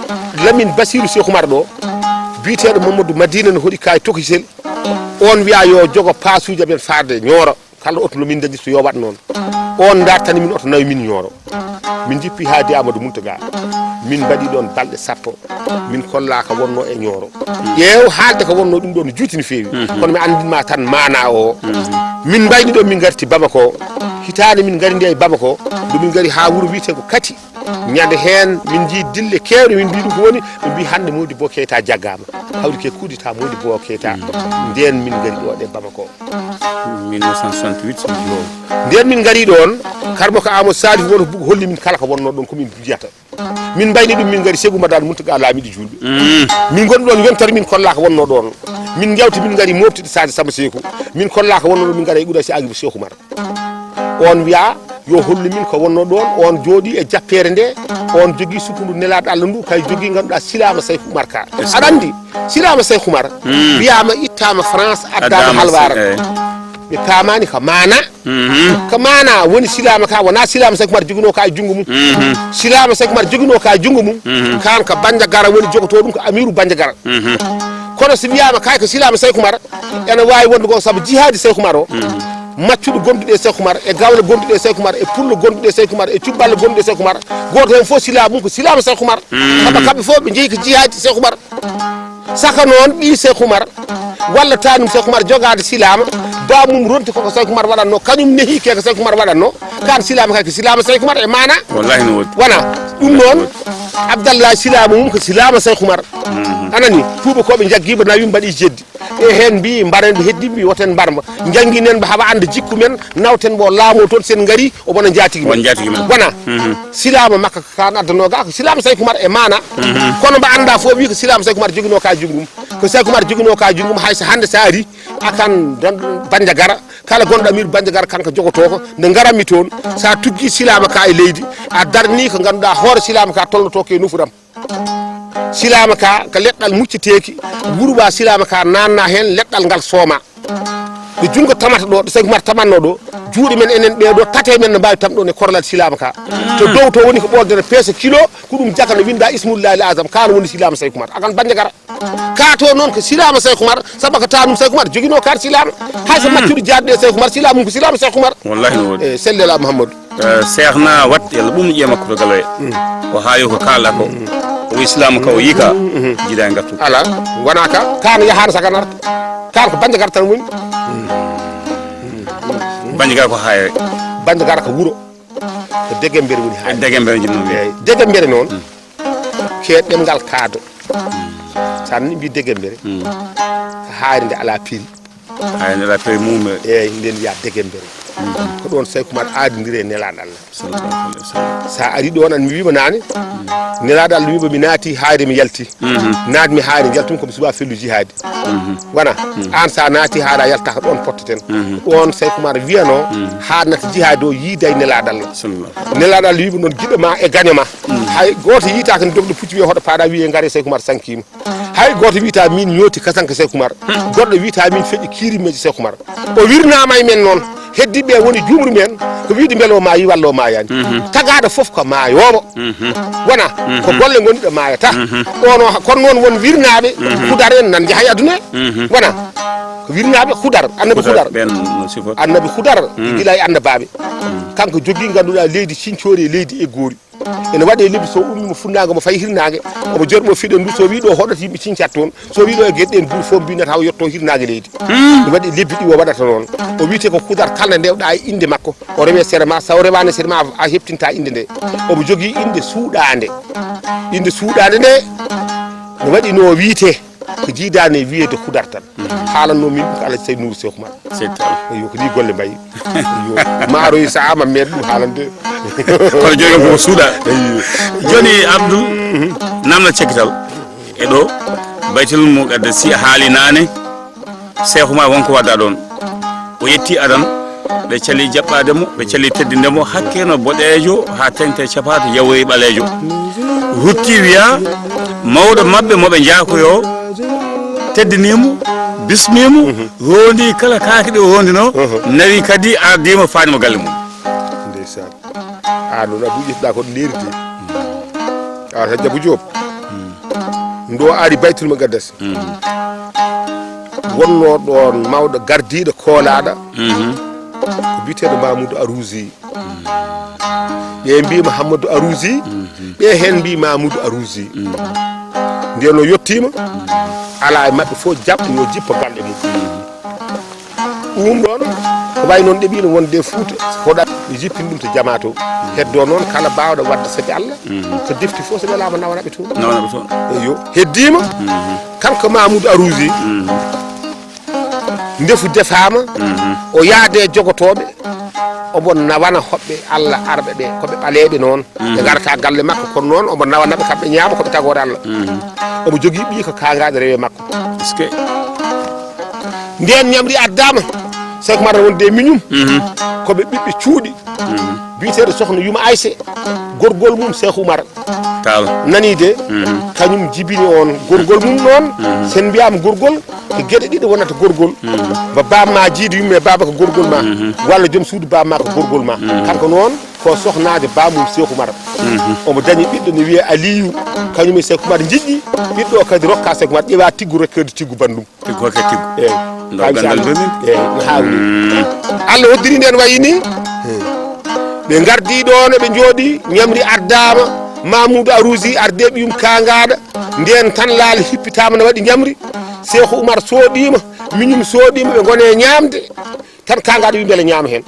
A: Lamine Bassirou Cheikh Oumar ɗo biteɗo Mamadou Madina no hoɗi Kaye Tokosel on wiya yo jogo pasuji amen faade Nioro kala oto min dañi so yo wat noon on dartani min oto nawi min Nioro min jippi Hadi Amadou Mountaga min mbaɗi ɗon balɗe sappo min kolla ko wonno e Nioro ƴeew haalde ko wonno ɗum ɗo no juuti no feewi kono mi andinma tan mana o min mbayni ɗo min garti Bamako hitande min gari nde e Bamako ɗo min gari ha wuuro wiyete ko Kati ñande hen min jii dille kewɗe min mbi ɗum ko woni min mbi hande Modibo Keita jaggama hawri ke kuudita Modibo Keita nden min gari ɗo ɗe Bamako
B: 1968
A: nden min gari ɗon Karma ko Amos Salif woni Bougo holli min kala ko wonno ɗon komin jiyata min mbayni ɗum min gari Ségou Madane Mountaga laamiɗo julɓe min gonɗi ɗon yontere min kolla ko wonno ɗon min jawti min gari moftiɗo Sadio Samba Sékou min kolla ko wonno ɗon min gara e Ɓuuray si Aguibou Cheikh Oumar on wiya yo hollu min ko wonno ɗon on jooɗi e jappere nde on jogui sukundu nelaɗo Allah ndu kay jogui ganduɗa Silama Saykou Oumar Ka aɗa andi Silama Saykou Oumar wiyama ittama France addama halwara ɓe pamani ko mana ko mana woni Silama Ka wona Silama Saykou Oumar joguino ka e junggo mum Silama Saykou Oumar joguino ka e junggo mum kan ko Bandiagara woni jogoto ɗum ko Amirou Bandiagara kono so wiyama kay ko Silama Saykou Oumar ene wawi wonde ko saabu jihadi Saykou Oumar o maccuɗo gonduɗe e Saykou Oumar e gawle gonduɗe e Saykou Oumar e pullo gonduɗe e Saykou Oumar e cubballe gonduɗe e Saykou Oumar goto hen fof Silama mum ko Silama Saykou Oumar kamɓe fof ɓe jeeyi ko jihadi Saykou Oumar saka noon ɗi Saykou Oumar walla tanum Saykou Oumar jogade Silama bamum ronti koko Saykou Oumar waɗanno kañum neehi keko Saykou Oumar waɗanno kan Silama kay ko Silama Saykou Oumar e mana
B: wallahi no wodi
A: wona ɗum noon Abdallah Silama mum ko Silama Saykou Oumar anani tuuba koɓe jaggiɓe nawi mbaɗi jeddi e hen mbi mbaren ɓe heddi mbi woten mbarma jangguinen ɓe haɓa anda jikku men nawten ɓo laamo toon sen gaari obono jatigi men wona Silama makka kan addanoga ko Silama Saykou Oumar e mana kono mbo anda fof wi ko Silama Saykou Oumar joguino ka junggo mum ko Saykou Oumar joguino ka junggo mum hayso hande sa ari akan Bandiagara kala gonɗo Amirou Bandiagara kanko jogoto ko nde garanmi toon sa tuggi Silama Ka e leydi a darni ko ganduɗa hoore Silama Ka tolnoto ke nufuram Silama Ka ko leɗɗal mucciteki wuruba Silama Ka nanna hen leɗɗal ngal sooma ɗo junggo tamata ɗo ɗo Saykou Oumar tamanno ɗo juuɗe men enen ɓeɗo tate men no mbawi tamɗo ne korlal Silama Ka to dow to woni ko ɓoldere peese kilo ko ɗum jaka no winda Ismoullahi Azam kano woni Silama Saykou Oumar akan Bandiagara ka to noon ko Silama Saykou Oumar saabu ko tanum Saykou Oumar joguino kar Silama hayso maccuɗo jadɗe e Saykou Oumar Silama mum ko Silama Saykou Oumar
B: wallahi no wodi
A: e sellela Mouhamadou
B: Cheikhna wat yalla ɓum ƴiye makko to galoye o haayo ko kalɗa ko o Silama Ka o yika jiiɗa e gartu
A: ala wona ka kan yahano saganarta kan ko Bandiagara tan woni
B: Bandiagara ko hayre
A: Bandiagara ko wuuro ko Deguembere woni hayre
B: Deguembere jinno
A: eyyi Deguembere noon keɗɗem ngal kaado sa nani mbi Deguembere ko hayre nde ala prix
B: hayre nde ala prix mum
A: eyyi nden wiya Deguembere ko ɗon Saykou Oumar aadodiri e nelaɗo Allah sa ari ɗon an mi wima nane nelaɗo Allah wima mi naati hayre mi yalti naatmi hayre jaltumi komi suba fellu jihadi wona an sa naati haara yalta ko ɗon potteten ɗon Saykou Oumar wiyano haadnata jihadi o yiida e nelaɗo Allah nelaɗo Allah wima noon guiɗo ma e gaño ma hay goto yiita ko dogɗo pucci wiye hoɗo paɗa wiye gaare Saykou Oumar sankima hay goto wiyata min ñooti kasanka Saykou Oumar goɗɗo wiyata min feƴƴi kiirimeji Saykou Oumar o wirnama e men noon heddiɓe woni jumru men ko wiide beele o maayi walla o maayani tagaɗo foof ko maayoɓo wona ko golle gonɗiɗo maayata ono kono noon won wirnaɓe hudar en nan jaaha e aduna e wona ko wirnaɓe hudar annabi hudar annabi hudar gila e annabaɓe kanko jogui ganduɗa leydi Sinthiori e leydi e Gori ene waɗe lebbi so ummimo funnago mo fayi hirnage omo jormo fiɗen ndu so wi ɗo hoɗata yimɓe cincat toon so wi ɗo e gueɗe en buur fof mbinata o yetto hirnage leydi ne waɗi lebbi ɗi o waɗata noon o wiyete ko hudar kala ndewɗa e inde makko o rewe sere ma sa o rewani sere ma a heptinta inde nde omo jogui inde suuɗade nde ne waɗi no wiite ko jiidani e wiyede hudar tan haalanno min ɗum ko Alaji Seydou Nourou Saykou Oumar yo ko ni golle mbayi yo maaroyi sa ama meɗe ɗum haalande
B: kono joni koko suuɗa joni Abdou namdal cekkital e ɗo baytel mo gadde si haali nane Saykou Oumar wonko wadda ɗon o yetti adan ɓe cali jaɓɓademo ɓe cali teddindemo hakke no boɗejo ha tengte capato yawoyi ɓalejo rutti wiya mawɗo mabɓe moɓe jaakoyo teddinimo bismimo rondi kala kakiɗe o rondino nawi kadi ardima fanimo galle mum
A: ndeysan an ɗon Abou ƴettuɗa ko lerdi a tan Abou Diop ndo ari Baytul Muqaddas wonno ɗon mawɗo gardiɗo koolaɗo ko biteɗo Mamoudou Arouzi ɓe mbi Mouhamadou Arouzi ɓe hen mbi Mamoudou Arouzi nden o yettima ala e mabɓe fof jaɓɓo yo jippo galle mum ɗum ɗon ko way noon ɗeɓino wonde Fouta hoɗa ɓe jippini ɗum to jama to heddo noon kala bawɗo wadde saabi Allah so defti fof so welama nawanaɓe toon eyo heddima kanko Mamoudou Arouzi ndefu defama o yaade jogotoɓe omo nawana hoɓɓe Allah arɓe ɓe koɓe ɓaleɓe noon ɓe garata galle makko kono noon omo nawanaɓe kamɓe ñaama koɓe tagore Allah omo jogui ɓi ko kagaɗo rewe makko nden ñamri addama Saykou Oumar wonde miñum koɓe ɓiɓɓe cuuɗi biiteɗo sohna Yuma Ayse gorgol mum Cheikh Oumar
B: Tall
A: nani de kañum jibini on gorgol mum noon sen mbiyama gorgol ko gueɗe ɗiɗi wonata gorgol ba bamma jiido yumma baba ko gorgol ma walla joom suudu bamma ko gorgol ma kanko noon ko sohnade bamum Cheikh Oumar omo dañi ɓiɗɗo ne wiye Aliyu kañum e Cheikh Oumar jiɗɗi ɓiɗɗo kadi rokka Cheikh Oumar ƴewa tiggu rekkede tiggu bandum
B: tiggu hokke tiggu
A: eyyi
B: gandal domin
A: no hawni Allah hoddiri nden wayi ni ɓe gardi ɗon ɓe jooɗi ñamri ardama Mamoudou Arousi arde ɓiyum Kangaɗa nden tan laali hippitama ne waɗi ñamri Cheikh Oumar soɗima miñum soɗima ɓe gone ñamde tan Kangaɗa wi beele ñama hen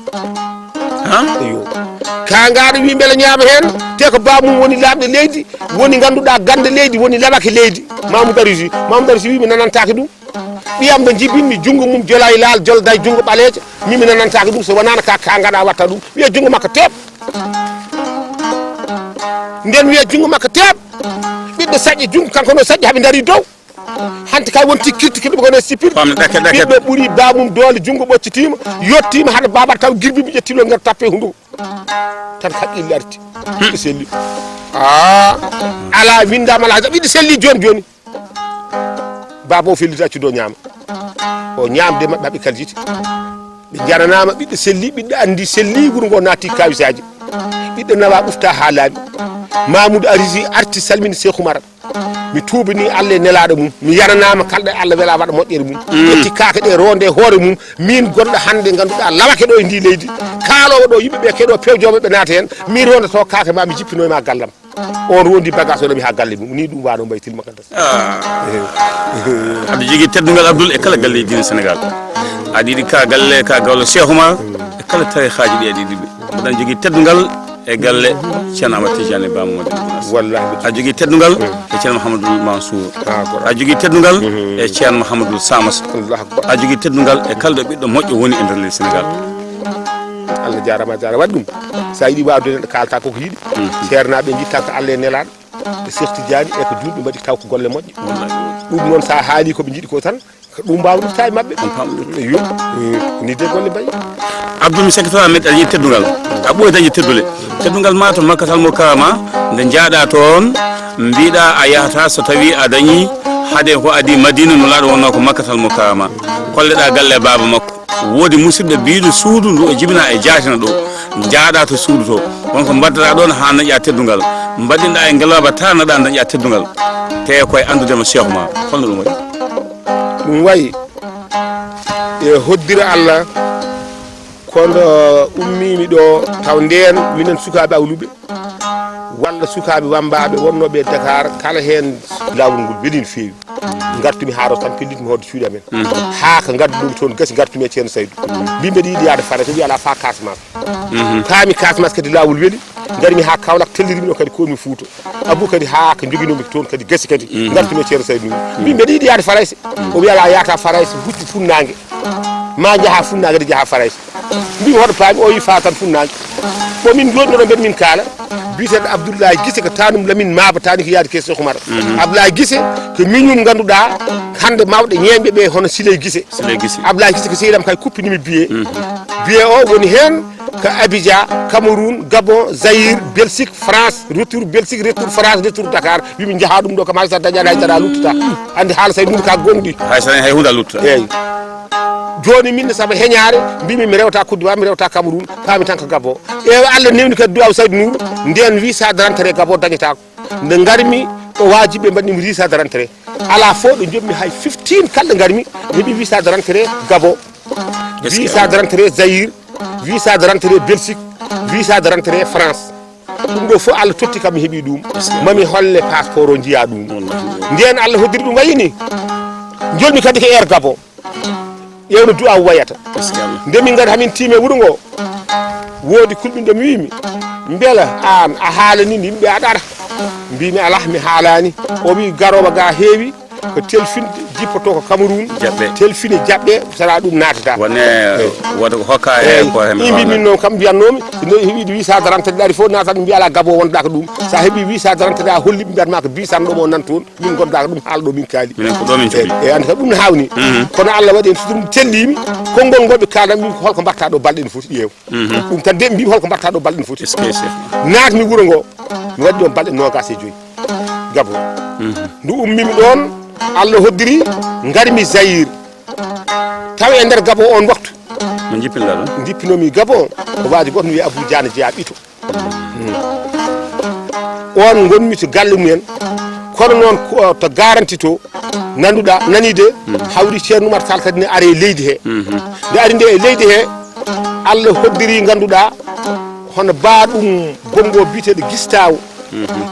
A: eyo Kangaɗa wi beele ñama hen te ko bamum woni lamɗo leydi woni ganduɗa gande leydi woni lamake leydi Mamoudou Arousi wi mi nanantaki ɗum ɓiyam ɗo jibinmi junggo mum jola e laal jolda e junggo ɓalejo mimi nanantaki ɗum so wonano ka Kangaɗa watta ɗum wiya junggo makko teeb nden wiya junggo makko teeb ɓiɗɗo saƴƴe junggo kanko no saƴƴe haɓe daari dow hanti kay wonti kirti ɓe gone sipir ɓiɗɗo ɓuuri bamum doole junggo ɓoccitima yettima hade babat taw girbiɓe ƴettino ngar tappe hunduko tan haqqille arti ɓiɗɗo selli ala windama ala ɓiɗɗo selli joni baba o felliti accude o ñaama o ñamde mabɓe haɓe kaljiti ɓe jaranama ɓiɗɗo selli ɓiɗɗo andi selli wuuro ngo natti kawisaji ɓiɗɗo nawa ɓufta ha laaɓi Mamoudou Arousi arti salmini Cheikh Oumar mi tuubani Allah e nelaɗo mum mi yaranama kalɗo Allah weela waɗa moƴƴere mum ƴetti kaake ɗe ronde hoore mum min gonɗo hande ganduɗa lawake ɗo e ndi leydi kaalowo ɗo yimɓeɓe keɗo pewjoɓe ɓe naata hen mi rondoto kaake ma mi jippinoyema gallam on rondi bagage o ɗami ha galle mum ni ɗum wano mbaytil makaddas
B: aɗa jogui teddugal Abdoul e kala galleji dine Sénégal aɗa yiiɗi ka galle ka gawlo Cheikh Oumar e kala tarihaji ɗi aɗa yiiɗiɓe mbaɗa jogui teddugal e galle ceerno Amadou Tidiane Ba Mamadou
A: wallahi
B: a jogui teddugal e ceerno Mouhamadoul Mansour a jogui teddugal e ceerno Mouhamadoul Samassa a jogui teddugal e kala ɗo ɓiɗɗo moƴƴo woni e nder leydi Sénégal
A: Allah jarama waɗi ɗum sa yiiɗi wawde neɗɗo kalta koko yiiɗi ceernaɓe jitta ko Allah e nelaɗo e Cheikh Tidiane e ko julɓe mbaɗi taw ko golle moƴƴe ɗum noon sa haali koɓe jiiɗi ko tan ɗum mbawa ɗum tawi mabɓe yo ni de golle mbayi
B: Abdoul mi sekkato amen aɗa yiiɗi teddugal a ɓooy dañi teddude teddugal ma to Makkatal Mukarrama nde jaaɗa toon mbiɗa a yahata so tawi a dañi haade ko adi Madina no laaɗo wonno ko Makkatal Mukarrama kolleɗa galle baba makko woodi musidɗo biiɗo suudu ndu o jibina e jaatina ɗo jaaɗa to suudu to wonko mbaddaɗa ɗon ha dañƴa teddugal mbaɗinɗa e ngeloba tarnaɗa dañƴa teddugal te koye andudema Cheikh Oumar holno ɗum waɗi
A: ɗum wayi e hoddira Allah kono ummimi ɗo taw nden minen sukaɓe awluɓe walla sukaɓe wambaɓe wonnoɓe Dakar kala hen lawol ngol weeli no fewi gartumi haaro tan pellitmi hodde cuuɗi amen ha ko gaddu ɗum toon gasi gartumi e ceerno Saydou mbimɓe ɗi yiiɗi yaade Faraté wi ala fa Casamance paami Casamance kadi lawol weeli garmi ha Kaolack tellirimi ɗo kadi komi Fouta Abou kadi ha ko joguinomi toon kadi gasi kadi gartumi e ceerno Saydou mbimɓe ɗi yiiɗi yaade Faraté o wi ala yata Faraté hucci funnague ma jaaha funnague de jaaha Faraté mbimi hoɗo paami o wi fa tan funnague bo min joni ɗo mbeɗa min kaala biyeteɗo Abdoulaye Guissé ko tanum lamin mabatani ko yaade ke Cheikh Oumar Abdoulaye Guissé ko miñum ganduɗa hande mawɗe ñeñɓe ɓe hono Siley Guissé Abdoulaye Guissé ko sehilam kay kuppinimi billet o woni hen ko Abidjan Cameroun Gabon Zaïre Belgique France retour Belgique retour France retour Dakar wimi jaaha ɗum ɗo kam hay sa dañani haydara luttata andi haala say ɗum ka gonɗi
B: hay hunde a luttata
A: eyyi joni minne saabu heñare mbimi mi rewta Côte d'Ivoire mi rewta Cameroun paami tan ko Gabon ewa Allah newni kadi duwaw Saydou Nour nden visa de rentrée Gabon dañetako nde garmi o wajiɓe mbaɗnimi visa de rentrée ala fo ɗo jommi hay 15 kalɗo garmi heeɓi visa de rentrée Gabon visa de rentrée Zaïre visa de rentrée Belgique visa de rentrée France ɗum ɗo fof Allah totti kam mi heeɓi ɗum mami holle passeport o jiiya ɗum nden Allah hoddiri ɗum wayini jolmi kadi ko air Gabon ƴewno duwaw wayata nde min gari hamin tiime wuuro ngo woodi kulɓinɗo mi wimi beela an a haalani yimɓe aɗa ara mbimi ala mi haalani o wi garowo ga heewi ko telfinde jippoto ko Cameroun
B: Jaɓɓe.
A: telfine jaɓɓe sara ɗum natata
B: wone woto ko hokka e ko
A: imbi min noon kam mbiyannomi no heeɓi visa de rentrée ɗari fof natata mbiya ala gabo wonda ko ɗum sa heeɓi visa de rentrée a holliɓe mbiyatma ko bisan ɗo mo nan toon min gonda ko ɗum haalɗo min kaali
B: minen ko ɗo min jogui
A: e andi kam ɗum ne hawni kono Allah waɗi en so ɗum tellimi konngol ngol ɓe kalan min holko mbatta ɗo balɗe ne foti ƴeew ɗum tan de mbimi holko mbatta ɗo balɗe ne foti natmi wuuro ngo mi waɗi ɗon balɗe nogas e joyyi Gabon ndu ummimi ɗon Allah hoddiri garmi Zaïre taw e nder Gabon on waktu
B: mo jippinɗa ɗon
A: jippinomi Gabon ko waji goto mi wiya Abou Diane Jeya ɓito on gonmi to galle mumen kono noon to garanti to nanduɗa nanide hawri ceerno Oumar Tall kadi ne are e leydi he nde ari nde e leydi he Allah hoddiri ganduɗa hono baɗum gongo biteɗo Guistaw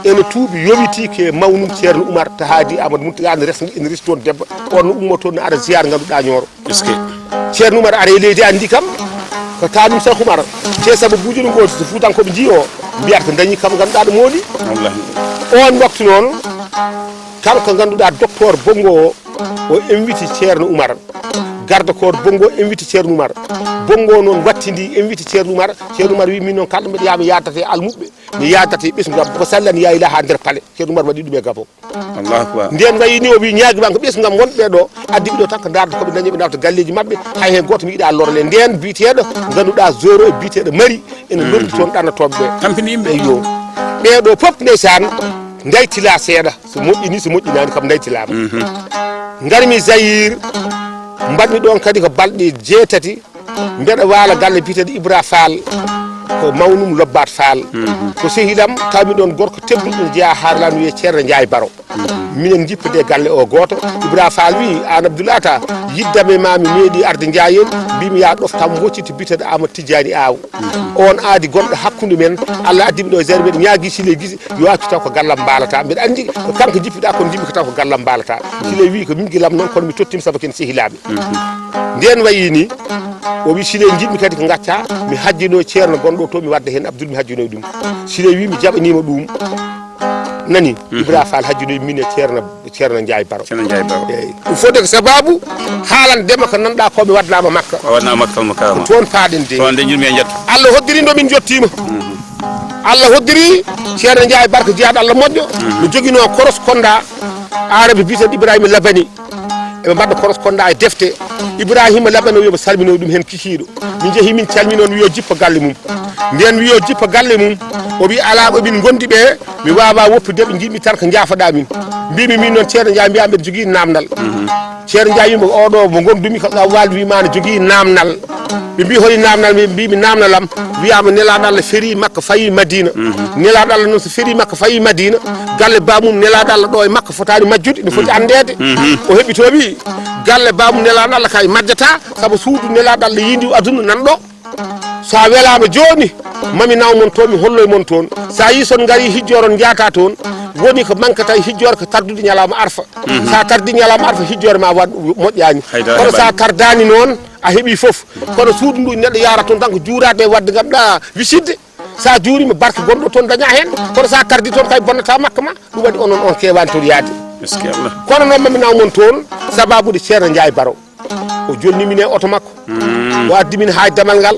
A: ene tuubi yowiti ke mawnum ceerno Oumar to haadi Amadou Mountaga ene resi toon debbo on no ummo toon no ara ziyar ganduɗa Nioro ceerno Oumar are e leydi andi kam ko tanum Cheikh Oumar te sababuji no goti so fuutankoɓe ji o mbiyata ko dañi kam ganduɗa ɗo mooli on waktu noon kanko ganduɗa docteur Bongo o invite ceerno Oumar garde corps Bongo invite ceerno Oumar Bongo noon wattidi invite ceerno Oumar wi min noon kalɗo mbiɗa yama yaddate almuɓɓe mi yaddate ɓesgam ko sallani yayila ha nder paale ceerno Oumar waɗi ɗum e Gabon nden wayini o wi ñaguima ko ɓesgam wonɓe ɗo addiɓe ɗo tan ko darde koɓe dañi ɓe nawta galleji mabɓe hay hen goto mi yiiɗa lorle nden biteɗo ganduɗa Zoro e biteɗo Mari ene lordi toon ɗannatoɓe ɓe tampini yimɓe yo ɓeɗo foof ndeysan daytila seeɗa so moƴƴini so moƴƴinani kam daytilama garmi Zaïre mbaɗmi ɗon kadi ko balɗe 6 mbeɗa waala galle biteɗo Ibra Fall ko mawnum Lobbat Fall ko sehilam tawmi ɗon gorko tebduɗo ne jeeya haarlami wiye ceerno Ndiaye Baro minen jippade galle o goto Ibra Fall wi an Abdoulaye ta yiddame ma mi meeɗi arde Ndiaye en mbimi ya ɗoftam bocciti biteɗo Amadou Tidiani Aw on aadi gonɗo hakkude men Allah addimi ɗo zere mbeɗa ñaagui Sile Guise yo accu taw ko gallam mbalata mbeɗa andi ko kanko jippiɗa kono jimmi ko taw ko gallam mbalata Sile wi ko min guilam noon kono mi tottima saabu ken sehilaɓe nden wayini o wi Sile jiɗmi kadi ko gacca mi hajjino ceerno gonɗo to mi wadda hen Abdoul mi hajjinoy ɗum Sile wi mi jaɓanima ɗum nani Ibra Fall hajjinoy min e ceerno Ndiaye Baro eyyi ɗum fodde ko sababu haalandema ko nanɗa ko mi waddama Makka ko toon paaɗen de Allah hoddiri ndo min jottima Allah hoddiri ceerno Ndiaye Baro ko jeyaɗo Allah moƴƴo mi joguino correspondant arabe biteɗo Ibrahima Labani eɓe mbaɗa correspondant e defte Ibrahima Labani o yoɓe salminoy ɗum hen kikiɗo min jeehi min calmini on wiyo jippa galle mum nden wiyo jippa galle mum o wi ala ɓemin gondi ɓe mi wawa woppude ɓe jiɗmi tan ko jaafoɗa min mbimi min noon ceerno Ndiaye mbiyami mbeɗa jogui namdal ceerno Ndiaye wimo oɗo mo gondumi ko walde wima ne jogui namdal ɓe mbi holi namdal mi mbimi namdalam wiyama nelaɗo Allah feeri Makka fayi Madina nelaɗo Allah noon so feeri Makka fayi Madina galle bamum nelaɗo Allah ɗo e Makka fotani majjude ne foti andede o heɓitoɓi galle bamum nelaɗo Allah kay majjata saabu suudu nelaɗo Allah yindi aduna nanɗo sa welama joni mami naw mon toon mi holloy mon toon sa yi son gari hijjoron jaata toon woni ko mankata hijjore ko tardude ñalawma arfa sa tardi ñalawma arfa hijjore ma waɗ moƴƴani kono sa tardani noon a heeɓi foof kono suudu ndu neɗɗo yara toon tan ko juurade e wadde gamɗa wisidde sa juurima barke gonɗo toon daña hen kono sa tardi toon kay bonnata makka ma ɗum waɗi onon on kewani toon yaade kono noon mami naw mon toon sababude ceerno Ndiaye Baro o jolnimin e oto makko o addi min ha damal ngal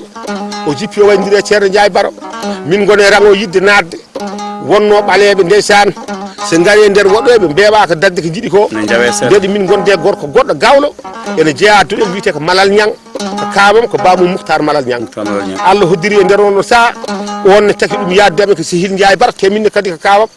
A: o jippi o wayndiri e ceerno Ndiaye Baro min gone rango yidde nadde wonno ɓaleɓe ndeysan so gari e nder woɗɗoɓe mbewa ko dadde ko jiiɗi ko ndeɗo min gonde gorko goɗɗo gawlo ene jeeya duɗel wiyete ko Malal Niang ko kamam ko bamum Mouhtar Malal Niang Allah hoddiri e nder on sa on ne taki ɗum yaddame ko Sehil Ndiaye Baro te minne kadi ko kawam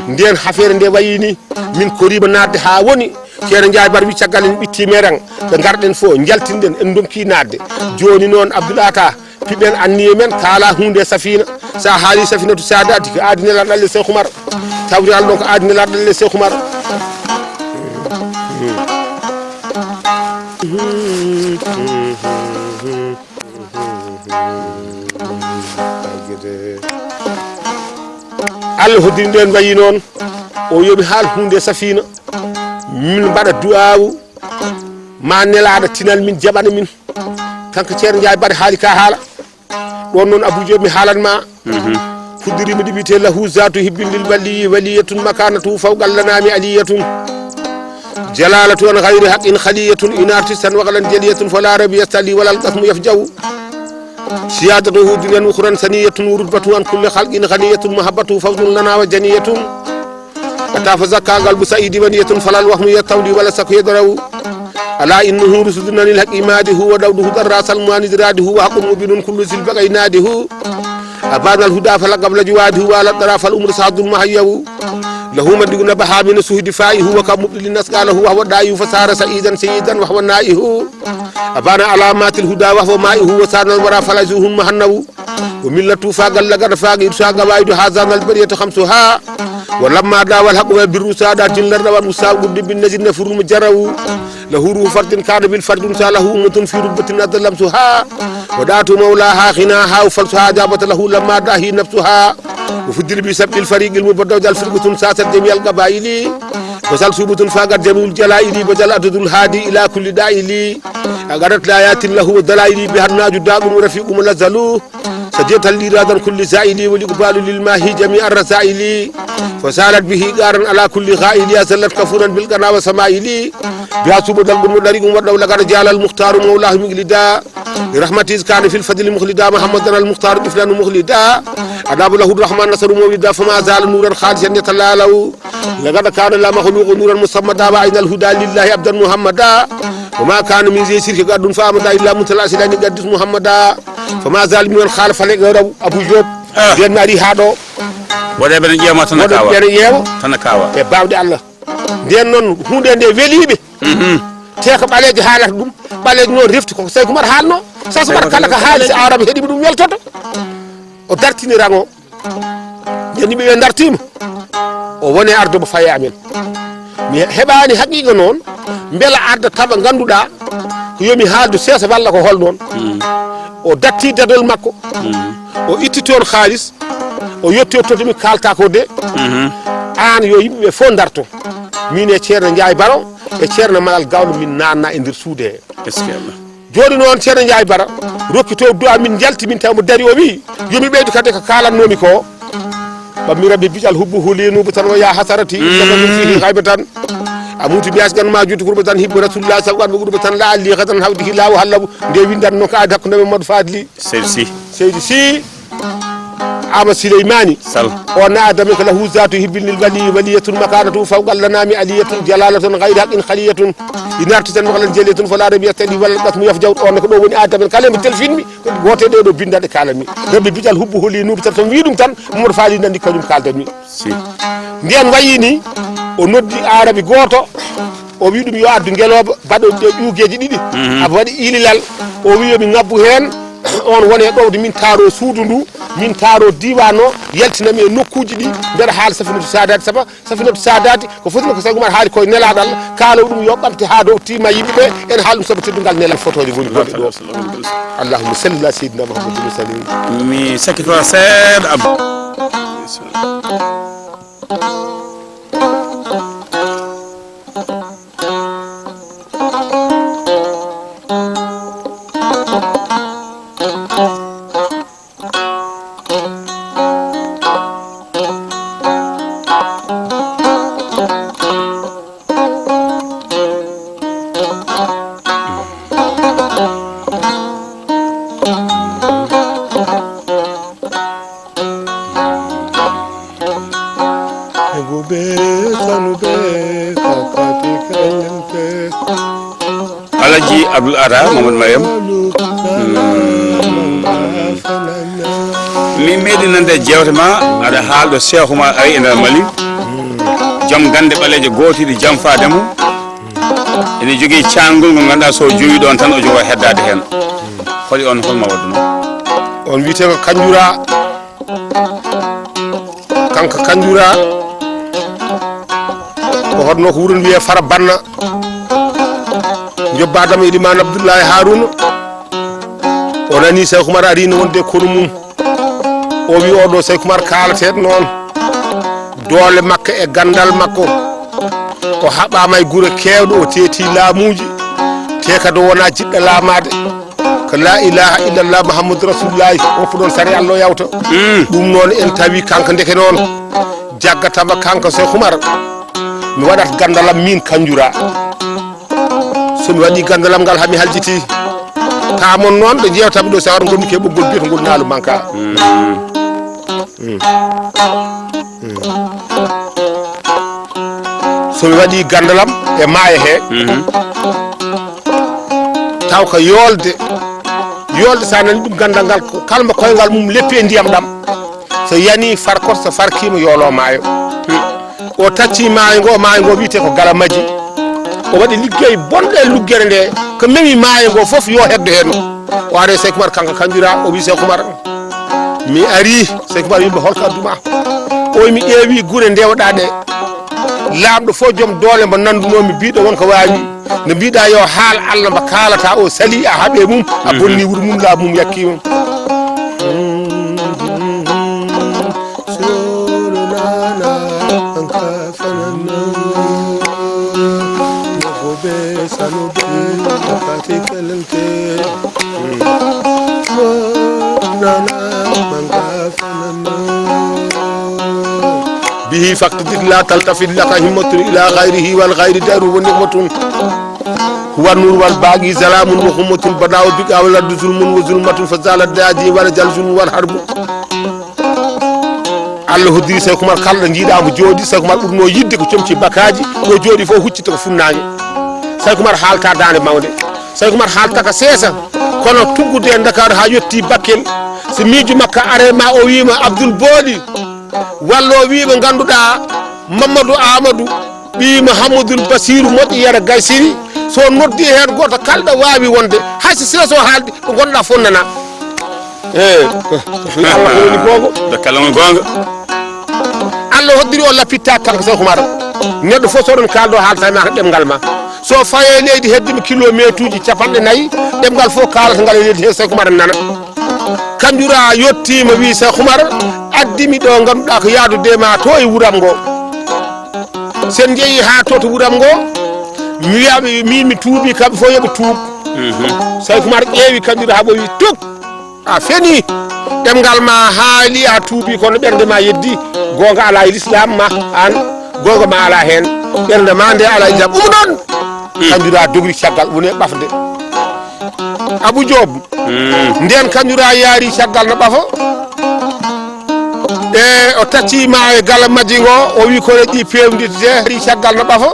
A: nden affaire nde wayini min korima nadde ha woni ceerno Ndiaye Baro wi caggal en ɓittime rang ɓe garɗen fo jaltinɗen en donki nadde joni noon Abdoulaye ta piɓen anniye men kaala hunde safina sa haali safinatu sadati ko aadi nelaɗo Allah Cheikh Oumar tawri Allah ɗon ko aadi nelaɗo Allah Cheikh Oumar Allah hoddiri nden wayi noon o yoɓi haal hunde safina min mbaɗa du'awu ma nelaɗo tinal min jaɓana min kanko ceerno Ndiaye Baro haali ka haala ɗon noon Abou Diop mi haalanma fuɗɗirima ɗi wiyete lahu zatu hibbindil waliyi waliyatun makanatu fawqal lanami aliyatun جلالة غير حق خلية إن أرتسا وغلا جلية فلا رب يستلي ولا القسم يفجو سيادته دنيا أخرى سنية ورتبة عن كل خلق غنية محبته فوز لنا وجنية أتى فزكى قلب سعيد بنية فلا الوهم يتولي ولا سك يدرو ألا إنه رسدنا للحق ماده ودوده دراس المواند راده وحق مبين كل سلبق يناده أبان الهدى فلا قبل جواده ولا طرف الأمر سعد محيو له مدقنا بها من سوء دفاعه وكمبل الناس قاله وهو دايه فصار سعيدا سيدا وهو نائه أبان علامات الهدى وهو مائه وسان الورى فلزوهم مهنو وملة فاقل لقد فاق إرساق وايد هذا البرية خمسها ولما داوى الحق بالرسادات جلر والمساق بالنجر نفر مجرو له روح فرد كان بالفرد ساله أمة في ربة نظر لمسها ودات مولاها خناها وفلسها جابت له لما داهي نفسها وفدل بسبب الفريق المبدع الفرقة ساست جميع القبائل وسال سوبة فاقت جميع الجلائل وجل أدد الهادي إلى كل دائل أقرت لآيات له والدلائل بها الناج داب ورفيق منزلو سجيت الإرادة كل زائل والإقبال للماهي جميع الرسائل فسالت به قارا على كل غائل يسلت كفورا بالقنا وسمائل بها سوبة المدرق ودولة رجال المختار مولاه مجلدا برحمته كان في الفضل مخلدا محمد المختار طفلان مخلدا أداب له الرحمن نصر موجدا فما زال نورا خالصا يتلالو لقد كان لا مخلوق نورا مصمدا وعين الهدى لله عبدا محمدا وما كان من زي سيرك قد فامدا إلا متلاسلا قدس محمدا فما زال من الخالف لك أبو جوب بين ناري هادو
B: وده بن جيما تنكاوا تنكاوا
A: e bawde Allah den non hunde nde welibe te ko baleji haalata dum baleji non refti ko sey kumar haalno sa so kala ka haalisi arabe hedi dum weltoto o dartini rango den be dartima o woni ardo bo faye amen mi hebani haqiqa non bela arda taba ganduda ko yomi haaldu sesa walla ko hol non o datti dadol makko o itti ton khalis o yetti to mi kalta ko de an yo yimbe fo darto min e Ceerno Njaay Baro e Ceerno Malal Gawlo min nanna e ndir suude
B: eskeela
A: joni non Ceerno Njaay Bara rokkito do amin jalti min taw mo dari o wi yomi beydu kade ko kalannomi ko bammi rabbi bijal hubbu hulinu tan wa ya hasarati daga fihi ghaibatan amuti bias gan ma jutu kurba tan hibbu rasulullah sallallahu alaihi wasallam tan la ali khadan hawdihi la halabu de windan no ka dakko nabi mod fadli seydi si ama Suleymani
B: sal
A: o naadami ko lahu zatu hibbil wali waliyatun makanatu fawqa lanami aliyatun jalalatun ghayra in khaliyatun inartatan waqalan jaliyatun fala rabiyatani wal qasmu yafjaw on ko do woni adam kala mi telfinmi gote de do bindade kalami rabbi bijal hubbu holi nubi tan wi dum tan mod faali nandi kanyum kaldami
B: si
A: ndian wayini o noddi arabi goto o wi dum yo addu ngeloba bado de juugeji didi aba wadi ililal o wi yo mi ngabbu hen on woni ɗowde min taaro suudu ndu min taaro diwano yaltinami e nokkuji ɗi nder haala safinatu sadati saba safinatu sadati ko fotino ko sagumar haali koye nelaɗo Allah kaalo ɗum yo ɓamte ha dow tima yimɓeɓe en haala ɗum saabu teddungal nelal fotoje woni goɗe ɗo allahumma salli ala seydina Muhammadin wa sallim
B: mi sakkito seeɗa ab Alaji Abdul Ada Mamadou Mariam mi meedi nande jewte ma ada haaldo Cheikh Oumar ari ender Mali jom gande baleje gotiɗi jam faademo ene jogui cangol ngo ganduɗa so jowi ɗon tan o jogo heddade hen holi on holma wadduno
A: on wiite ko kanjura kanko kanjura ko hodno ko wuron wiye fara banna jobbadam Ilimane Abdoullahi Harouna o nani Cheikh Oumar ari no wonde kono mum o wi oɗo Cheikh Oumar kalateɗo noon doole makko e gandal makko o haɓama e guure kewɗe o teeti laamuji te kadi wona jiɗɗo laamade ko la ilaha illallah Muhammadou Rasulullahi woppu ɗon sari Allah o yawta ɗum noon en tawi kanko ndeke noon jaggatama kanko Cheikh Oumar mi waɗat gandalam min Kanjura somi waɗi gandalam ngal hami haljiti tamon noon ɓe jewtami ɗo sawar gonmi ke ɓoggol biyetogol naalu manka somi waɗi gandalam e maayo he taw ko yolde sa nani ɗum gandal ngal kalma koyngal mum leppi e ndiyam ɗam so yani farkot so farkima yolo maayo o tacci maayo ngo wiyete ko Galamaji o waɗi liggey bonɗe luggere nde ko memi maayo ngo fof yo heddo hen o ari Seykou Oumar kanko Kanjura o wi Seykou Oumar mi ari Seykou Oumar yimɓe holko adduma o mi ƴeewi guure ndewɗa ɗe lamɗo fof joom doole mo nandunomi biɗo wonko wawi no mbiɗa yo haal Allah mo kalata o sali a haaɓe mum a bonni wuuro mum laabu mum yakkima به فاقتدر لا تلتفت لك همة إلى غيره والغير دار ونعمة هو النور والباقي سلام وخمة بداو بك أولاد ظلم وظلمة فزال الداجي ورجال ظلم والحرب Allah hoddiri Seykou Oumar kala jiiɗamo jooɗi Seykou Oumar ɓurno yidde ko comci bakaji o jooɗi fof huccita ko funnague Seykou Oumar haalta dande mawde Seykou Oumar haalta ko seesa kono tuggude e Dakar ha yetti Bakel so miijo makka arema o wima Abdoul Booli walla o wima ganduɗa Mamadou Amadou ɓi Mouhamadoul Bassirou moƴƴi yara Gaysiri so noddi hen goto kalɗo wawi wonde hayso seeso haalde ɗo gonɗa fof nana Allah woni gonga
B: kala gonga
A: Allah hoddiri o lappitta kanko Seykou Oumar neɗɗo fof soɗon kaldo haalta ma ko ɗemgal ma so faye leydi heddima kilométre uji 40 ɗemgal fof kalata ngal e leydi he Seykou Oumar nana Kanjura yettima wi Seykou Oumar addimi ɗo ganduɗa ko yaadude ma to e wuuram ngo sen jeeyi ha to wuuram ngo mi wiyaɓe min mi tuubi kamɓe fof yooɓe tuub Seykou Oumar ƴeewi Kanjura ha ɓowi tuk a feni ɗemgal ma haali a tuubi kono ɓerde ma yeddi gonga ala e l'islam ma an gonga ma ala hen ɓerde ma nde ala e l'islam ɗum ɗon Kanjura dogri caggal woni ɓafde Abou Diop nden Kanjura yaari caggal no ɓafa e o taccima e Galamaji ngo o wi ko leƴƴi pewditde yaari caggal no ɓafa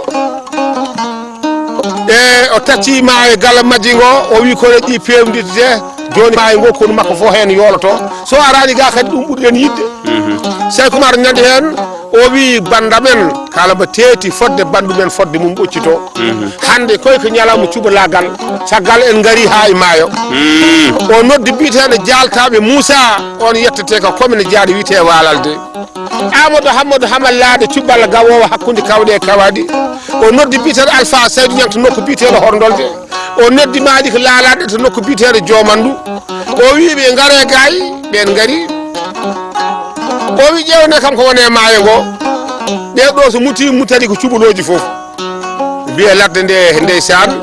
A: e o taccima e Galamaji ngo o wi ko leƴƴi pewditde joni maayo ngo kono makko fof hen yoloto so arani ga kadi ɗum ɓuuriɗen yidde Seykou Oumar nandi hen o wi bandamen kala mo teeti fodde bandu men fodde mum ɓoccito hande koy ko ñalawma cuɓalagal caggal en gari ha e maayo o noddi mbiteɗo jaltaɓe Moussa on yettete ko commune Diaɗo wiyete Walalde Amadou Hammadou Hamallade cuɓɓalla gawowo hakkude kawɗe e kawaɗi o noddi mbiteɗo Alpha Saydou Niang to nokku mbiteɗo Hordolde o noddi maɗi ko laalaɗe to nokku mbiteɗo Diomandu o wi ɓe gaare gayi ɓen gari o wi ƴewne kam ko wone maayo ngo ɗeɗo so muti mutadi ko cuɓaloji foof mbiye ladde nde ndeysan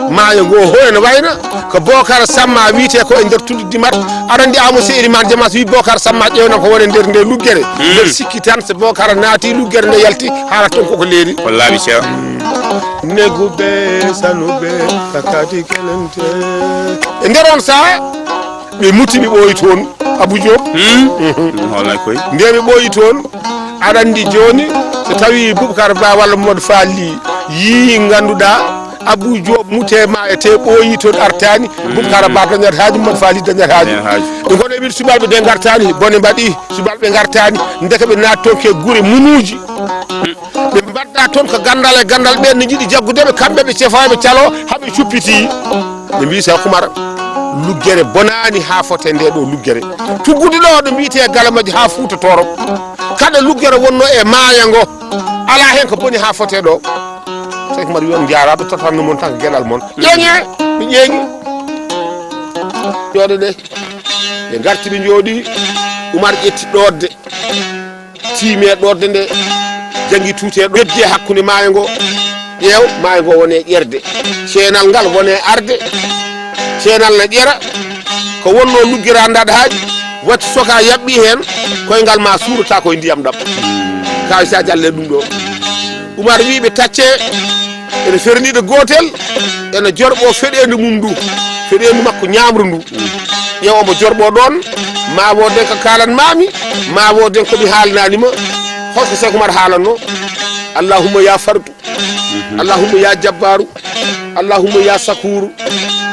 A: maayo ngo ho ene wayna ko Bocar Samma wiyete ko e nder tulde Dimat aɗa andi Amadou Sy Elimane Diamas wi Bocar Samma ƴewne ko wone nder nde luggere mbeɗa sikki tan so Bocar naati luggere nde yalti haala ton koko leeri
B: wallahi ceer
A: neguɓe sanuɓe kakati kelente e nder on saha ɓe mutti ɓe ɓooyi toon Abou Diop
B: wallahi koy
A: nde ɓe ɓooyi toon aɗa andi joni so tawi Boubacar Ba walla Mamadou Fall yi ganduɗa Abou Diop mute ma e te ɓooyi toon artani Boubacar Ba dañat haaji Mamadou Fall dañat haaji ɗe gono wiide subalɓe de gartani bone mbaɗi subalɓe gartani deke ɓe naati toon ke guure munuji ɓe mbaɗɗa toon ko gandal e gandal ɓen ne jiiɗi jaggudeɓe kamɓe ɓe cefaɓe calo haɓe cuppiti ɓe mbi Seykou Oumar luggere bonani ha fote nde ɗo luggere tuggude ɗo ɗo mbiyete Galamaji ha Fouta Torop kada luggere wonno e maayo ngo ala hen ko boni ha fote ɗo Seykou Oumar wi on jaraɓe totanno mon tan ko gueɗal mon ƴeeñe mi ƴeeñi jooɗo ɗe ɓe garti ɓe jooɗi Oumar ƴetti ɗodde tiime ɗodde nde janggi tuute ɗo heddi hakkude maayo ngo ƴeew maayo ngo wone ƴerde ceenal ngal wone arde ceenal ne ƴera ko wonno luggira ndaɗa haaji watti soka yaɓɓi hen koyngal ma suurata koye ndiyam ɗam kawi sa jalle ɗum ɗo Umar wiɓe tacce ene ferniɗo gotel ene jorɓo feɗendu mum ndu feɗendu makko ñamru ndu ƴeew omo jorɓo ɗon ma woden ko kalanmami ma woden komi haalnanima holko Cheikh Oumar haalanno allahumma ya fardu allahumma ya jabbaru allahumma ya sakuru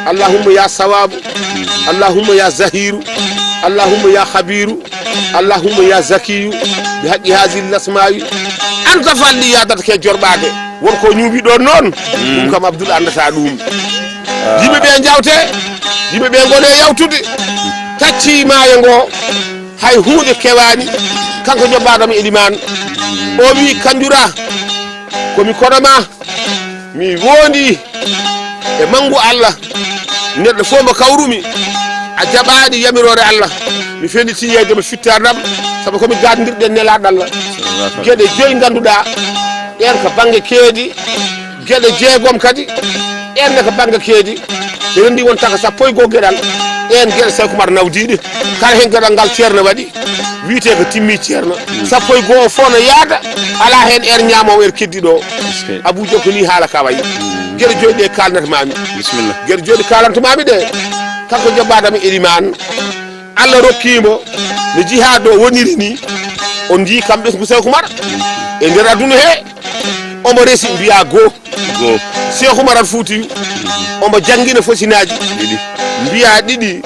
A: allahumma ya sawabu allahumma ya zahiru allahumma ya khabiru allahumma ya zakiyu bi haqqi hadhihi al-asma'i anta falli yadata ke jorɓade wonko ñuuɓi ɗon noon ɗum kam Abdoul andata ɗum yimɓe ɓe jawte yimɓe ɓe gone yawtude tacci maayo ngo hay hunde kewani kanko jobbaɗomo Elimane o wi Kanjura komi koɗoma mi wondi e mangu Allah neɗɗo fof mo kawrumi a jaɓaɗi yamirore Allah mi felliti yeyde mo fittardam saabu komi gaddirɗen nelaɗo Allah gueɗe joyi ganduɗa ɗen ko banggue keedi gueɗe jeegom kadi ɗenne ko banggue keedi ɓe rendi won taka sappo e 1 gueɗal ɗen gueɗe Cheikh Oumar nawdiɗe kala hen gueɗal ngal ceerno waɗi wiite ko timmi ceerno sappo e 1 o fof no yaada ala hen ñamowo keddiɗo Abou Dioko ni haala ka wayi gueɗe joyi ɗe kalnata mami bisimillah gueɗe joyi ɗe kalantamami ɗe kanko jobbaɗami Elimane Allah rokkimo no jihad o woniri ni on jii kamɓe ko Cheikh Oumar e nder aduna he omo resi mbiya go Cheikh Oumar al Foutiyou omo jangguina fosinaji mbiya ɗiɗi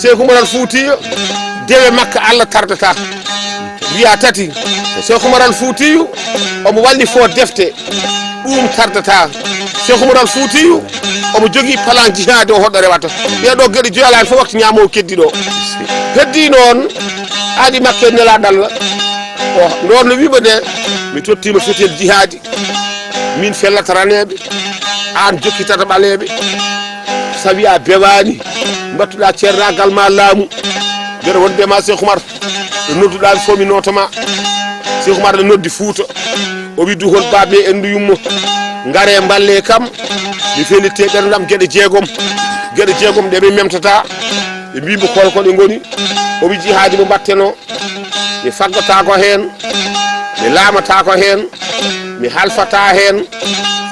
A: Cheikh Oumar al Foutiyou dewe makka Allah tardata mbiya tati Cheikh Oumar al Foutiyou omo walli fo defte ɗum tardata Cheikh Oumar al Foutiyou omo jogui plan jihad o hoɗɗo rewata ɓeɗo gueɗe joyalani fof waktu ñamowo keddiɗo heddi noon aadi makke nelaɗo Allah o ɗon no wiɓe nde mi tottima fetel jihadi min fellata raneɓe an jokkitata ɓaleɓe sa wi a bewani battuɗa ceernagal ma laamu mbeɗa wonde ma Cheikh Oumar ɗo nodduɗami fof mi notoma Cheikh Oumar ne noddi Fouta o wi duhol baɓe endu yummo ngare balle kam mi fellitte ɓerdam gueɗe jeegom ɗe ɓe memtata ɓe mbimo kolko ɗe goni o wi jihadi mo batteno mi faggata ko hen mi laamata ko hen mi halfata hen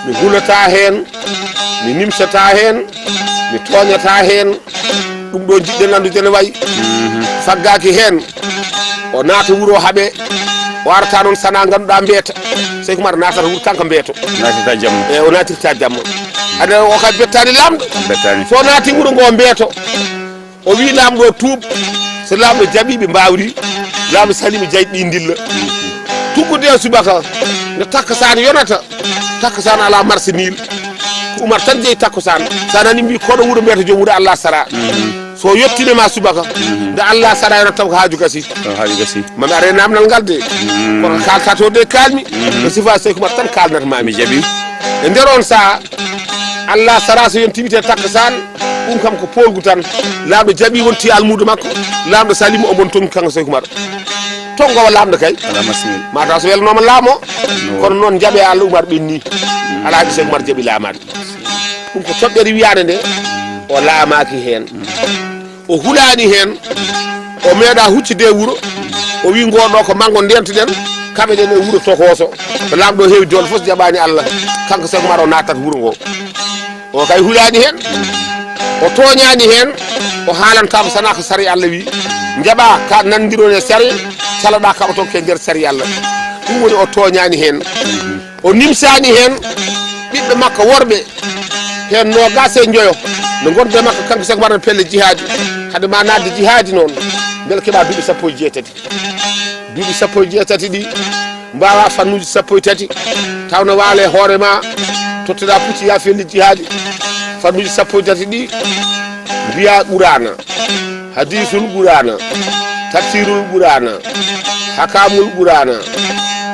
A: mi hulata hen mi nimsata hen mi toñata hen ɗum ɗo jiɗɗen andude ne wayi faggaki hen o naata wuuro haaɓe o arata noon sana ganduɗa mbeeta Cheikh Oumar natata wuuro kanko mbeeto natata jamma e o natirta jamma aɗa o kadi bettani lamɗo so naati wuuro ngo mbeeto o wi lamɗo tuub so lamɗo jaaɓiɓe mbawri lamɗo salimi jayɗi dilla tuggude e subaka nde takkasan yonata takkasan ala marché mille ko Oumar tan jeeyi takkasan sa nani mbi koɗo wuuro mbeeto joom wuuro Allah sara so yettinema subaka nde Allah sara yonata taw ko haaju gasi mami are namdal ngal de kono kalta to de kalmi no sifa Cheikh Oumar tan kalnata mami jaaɓi e nder on saha Allah sara so yon timite takkasan ɗum kam ko polgu tan lamɗo jaaɓi wonti almudo makko lamɗo salimi omon tongi kanko Cheikh Oumar tongowa lamɗo kay mataw so welnoma laamo kono noon jaaɓe Allah Oumar ɓenni ala haɗi Cheikh Oumar jaaɓi laamade ɗum ko toɓɓere wiyade nde o laamaki hen o hulani hen o meeɗa huccide e wuuro o wi ngoɗo ko manggo ndentoɗen kaɓe ɗen e wuuro tokoso ko lamɗo heewi dole fof jaɓani Allah kanko Cheikh Oumar o nattat wuuro ngo o kay hulani hen o toñani hen o haalantama sana ko sari Allah wi jaɓa ka nandiron e sari caloɗa kaɓa toon ke nder sari Allah ɗum woni o toñani hen o nimsani hen ɓiɓɓe makko worɓe hen nogas e joyo no gonde makko kanko Cheikh Oumar no pelle jihadi hade ma nadde jihadi noon beele keeɓa duuɓi 17 duuɓi 17 ɗi mbawa fannuji 13 tawno waale hoorema totteɗa pucci ya felli jihadi fannuji 13 ɗi mbiya ɓurana hadisul ɓurana tafsirul ɓurana hakamul ɓurana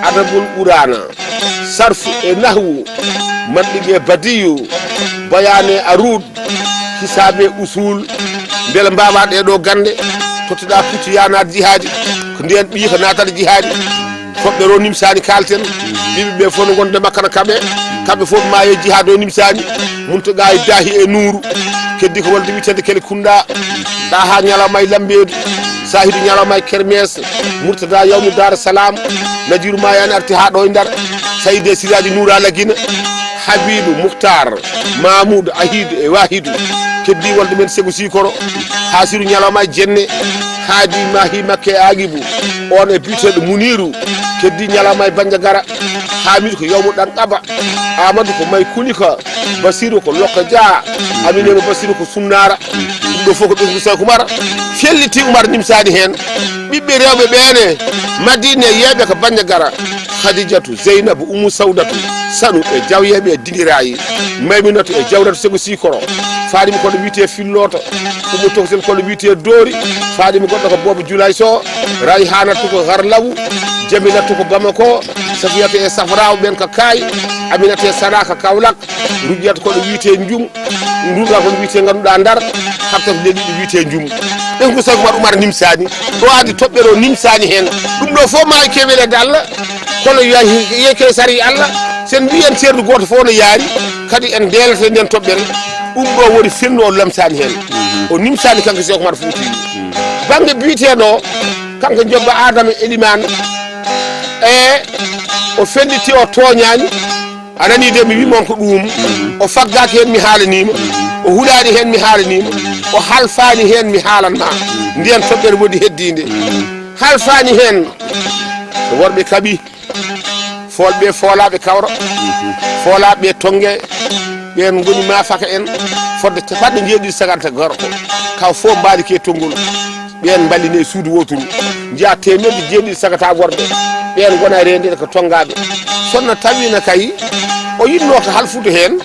A: adabul ɓurana sarfu e nahwu manɗigue badiyu bayane arud hisabe usul beele mbawa ɗeɗo gande totteɗa pucci yanade jihadi ko nden ɓi ko natata jihadi foɓɓe ro nimsani kalten ɓiɓeɓe fof no gonde makka no kamɓe fof ma e jihad o nimsani muntoga e daahi e nuuru keddi ko wolde witede kele kunda ɗa ha ñalawma e lambeedu sahidu ñalawma e kermesse murtada yawmu dar salam nadiru ma yani arti ha ɗo e ndar Sayde Siraji Noura Lagina Habibou Mouhtar Mamoudou Ahidou e Wahidou keddi wolde men Segu Sikoro Hasiru Ñalawma Jenne haadi Mahi Makke Agibou on e biteɗo Muniru keddi Ñalawma e Bandiagara Hamidou ko Yawmu Dan Qaba Amadou ko May Kulika Basirou ko Lokka Dia Aminema Basirou ko Sunnara ɗum ɗo fof ko ɓesgu Saykou Oumar felliti Oumar nimsani hen ɓiɓɓe rewɓe ɓene Madine yeɓe ko Bandiagara Khadijatou Zeynabou Oumou Sawdatu Sanu e Diawyeɓe e Dinirayi Mayminatou e Diawratu Segu Sikoro faadimi kono wiyete Fillota Oumou Toksel kono wiyete Dori faadimi goɗɗo ko Bobo Djoulay Sow Rayhanatu ko Harlawu Jamilatu ko Bamako Safiyatu e Safraw ɓen ko Kaay Aminata e Sadaka Kaolack Rujiyata kono wiyete Njum Ndunga kono wiyete ganduɗa Ndar Habtata Leli ɗo wiyete Njum ɗen ko Saykou Oumar nimsani ɗo adi toɓɓere o nimsani hen ɗum ɗo fof ma kewelede Allah kono yeke sari Allah sen mbiyen ceerdu goto fof no yaari kadi en ndelete nden toɓɓere ɗum ɗo woni firnde o lamsani hen o nimsani kanko Saykou Oumar Foutiyou banggue biteɗo kanko Jobba Adama Elimane e o felliti o toñani anani de mi wimon ko ɗum o faggaki hen mi haalanima o huuɗani hen mi haalanima o halfani hen mi haalanma ndiyen toɓɓere woodi heddinde halfani hen so worɓe kaaɓi folɓe folaɓe kawra folaɓe tongue ɓen goni mafaka en fodde capanɗe jeeɗiɗi 50 gorko kaw fof mbaɗi ke tonngol ɓen balline suudu woturu jiya temedde jeeɗiɗi sagata worɓe ɓen gona rendede ko tongaɓe sonno tawino kay o yinno ko halfude hen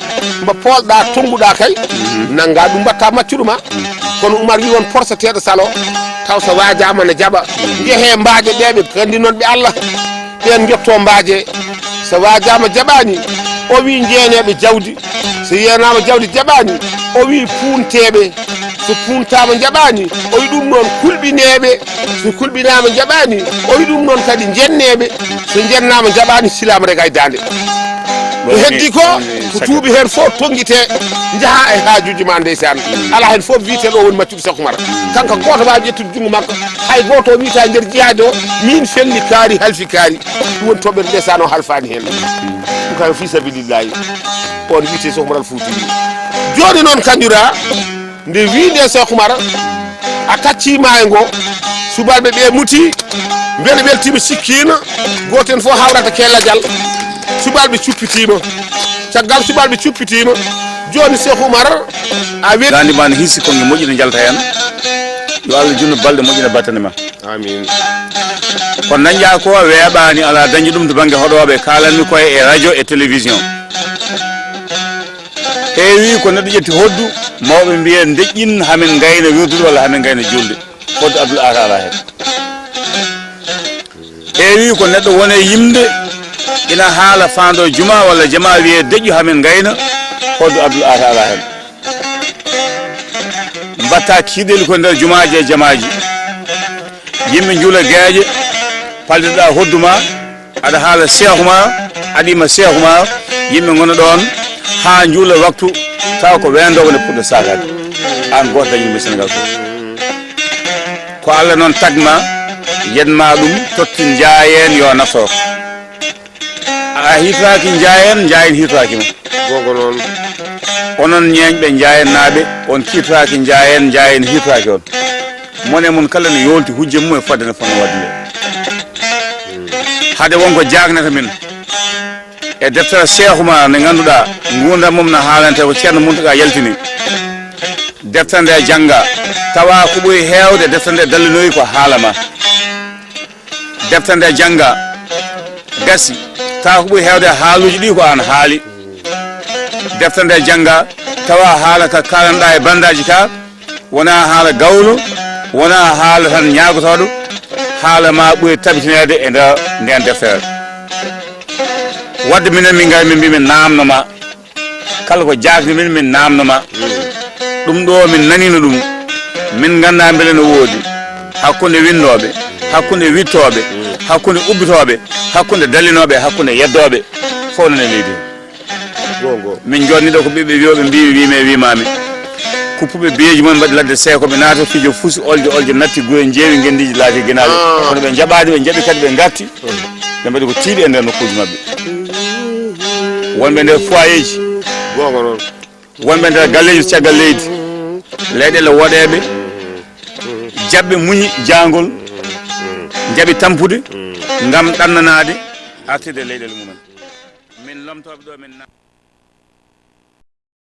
A: mbo polɗa tonguɗa kay nangga ɗum mbatta maccuɗo ma kono Oumar wi won porsateɗo salo taw so wajama ne jaɓa jeehe mbaaje ɗeɓe kandi noon ɓe Allah ɓen jotto mbaaje so wajama jaɓani o wi jeeneɓe jawdi so yenama jawdi jaɓani o wi punteɓe so puntama jaɓani o wi ɗum noon kulɓineɓe so kulɓinama jaɓani o wi ɗum noon kadi jenneɓe so jennama jaɓani silama rega e dande ko heddi ko tuuɓi hen fof tonguite jaaha e hajuji ma ndeysan ala hen fof wiiteɗo o woni maccuɗo Saykou Oumar kanko goto wawi ƴettude junggo makko hay goto o wiita nder jihade o min felli kaari halfi kaari ɗum woni toɓɓere ndeysan o halfani hen ɗum kay fi sabilillahi on wiite Saykou Oumar Foutiyou joni noon kañƴura nde wiinde Saykou Oumar a tacci maayo ngo subalɓe ɓe muti beele ɓeltima sikkino goten fof hawrata kellajal subalɓe cuppitima caggal subalɓe cuppitima joni Saykou Oumar a wi
B: gandima ne hissi konge moƴƴi jalta hen yo Allah junnu balɗe moƴƴina battane ma
A: amin
B: kono dañƴa ko weeɓani ala dañƴi ɗum to banggue hoɗoɓe kalanmi koye e radio e télévision heewi ko neɗɗo ƴetti hoddu mawɓe mbiye deƴƴin hamin gayna wirdude walla hamin gayna julde hoddu Abdoul Ata ala hen heewi ko neɗɗo wone yimde ina haala fando juma walla jama wiye deƴƴu hamin gayna hoddu Abdoul Ata ala hen mbatta kiiɗeli ko nder jumaji e jamaji yimɓe juula gueƴe palliɗa hoddu ma aɗa haala Saykou ma aɗima Saykou ma yimɓe gona ɗon ha juula waktu taw ko wendogo ne puɗɗo sakade an goto dañi Sénégal fof ko Allah noon tagma yenma ɗum totti jaayen yo naftoro a hitraki jaayen hitraki ma
A: gongo noon
B: onon ñeñɓe jaayennaɓe on kiitraki jaayen hitraki on mone mun kala ne yolti hujje mum e fodde ne fonno wadde nde hade wonko jagnata min e deftere Saykou Oumar ne ganduɗa gurdam mum no haalante ko ceerno Mountaga yaltini deftere nde jangga tawa ko ɓuuri hewde deftere nde dallinoyi ko haalama deftere nde jangga gasi tawa ko ɓuuri hewde haaluji ɗi ko an haali deftere nde jangga tawa haala ka kalanɗa e bandaji ka wona haala gawlo wona haala tan ñagotoɗo haala ma ɓuuri tabitinede e nder nden deftere wadde minen min gari min mbi min namnoma kala ko jagni min namnoma ɗum ɗo min nanino ɗum min ganda beele no woodi hakkude windoɓe hakkude wittoɓe hakkude ubbitoɓe hakkude dallinoɓe hakkude yeddoɓe fof nane leydi min jodniɗo ko ɓiɓɓe wiyoɓe mbimi wime wimami kuppuɓe biyeji mumen mbaɗi ladde Saykou ɓe naata fijo fuusi olje natti guye jeewi gendiji laati guenaɓe kono ɓe jaɓani ɓe jaaɓi kadi ɓe garti ɓe mbaɗi ko tiiɗi e nder nokkuji mabɓe wonɓe nder foyer ji
A: gonga noon
B: wonɓe nder galleji caggal leydi leyɗele woɗeɓe jaɓɓe muñi jangol jaɓi tampude ngam ɗannanade artirde leyɗele mumen min lomtoɓe ɗo min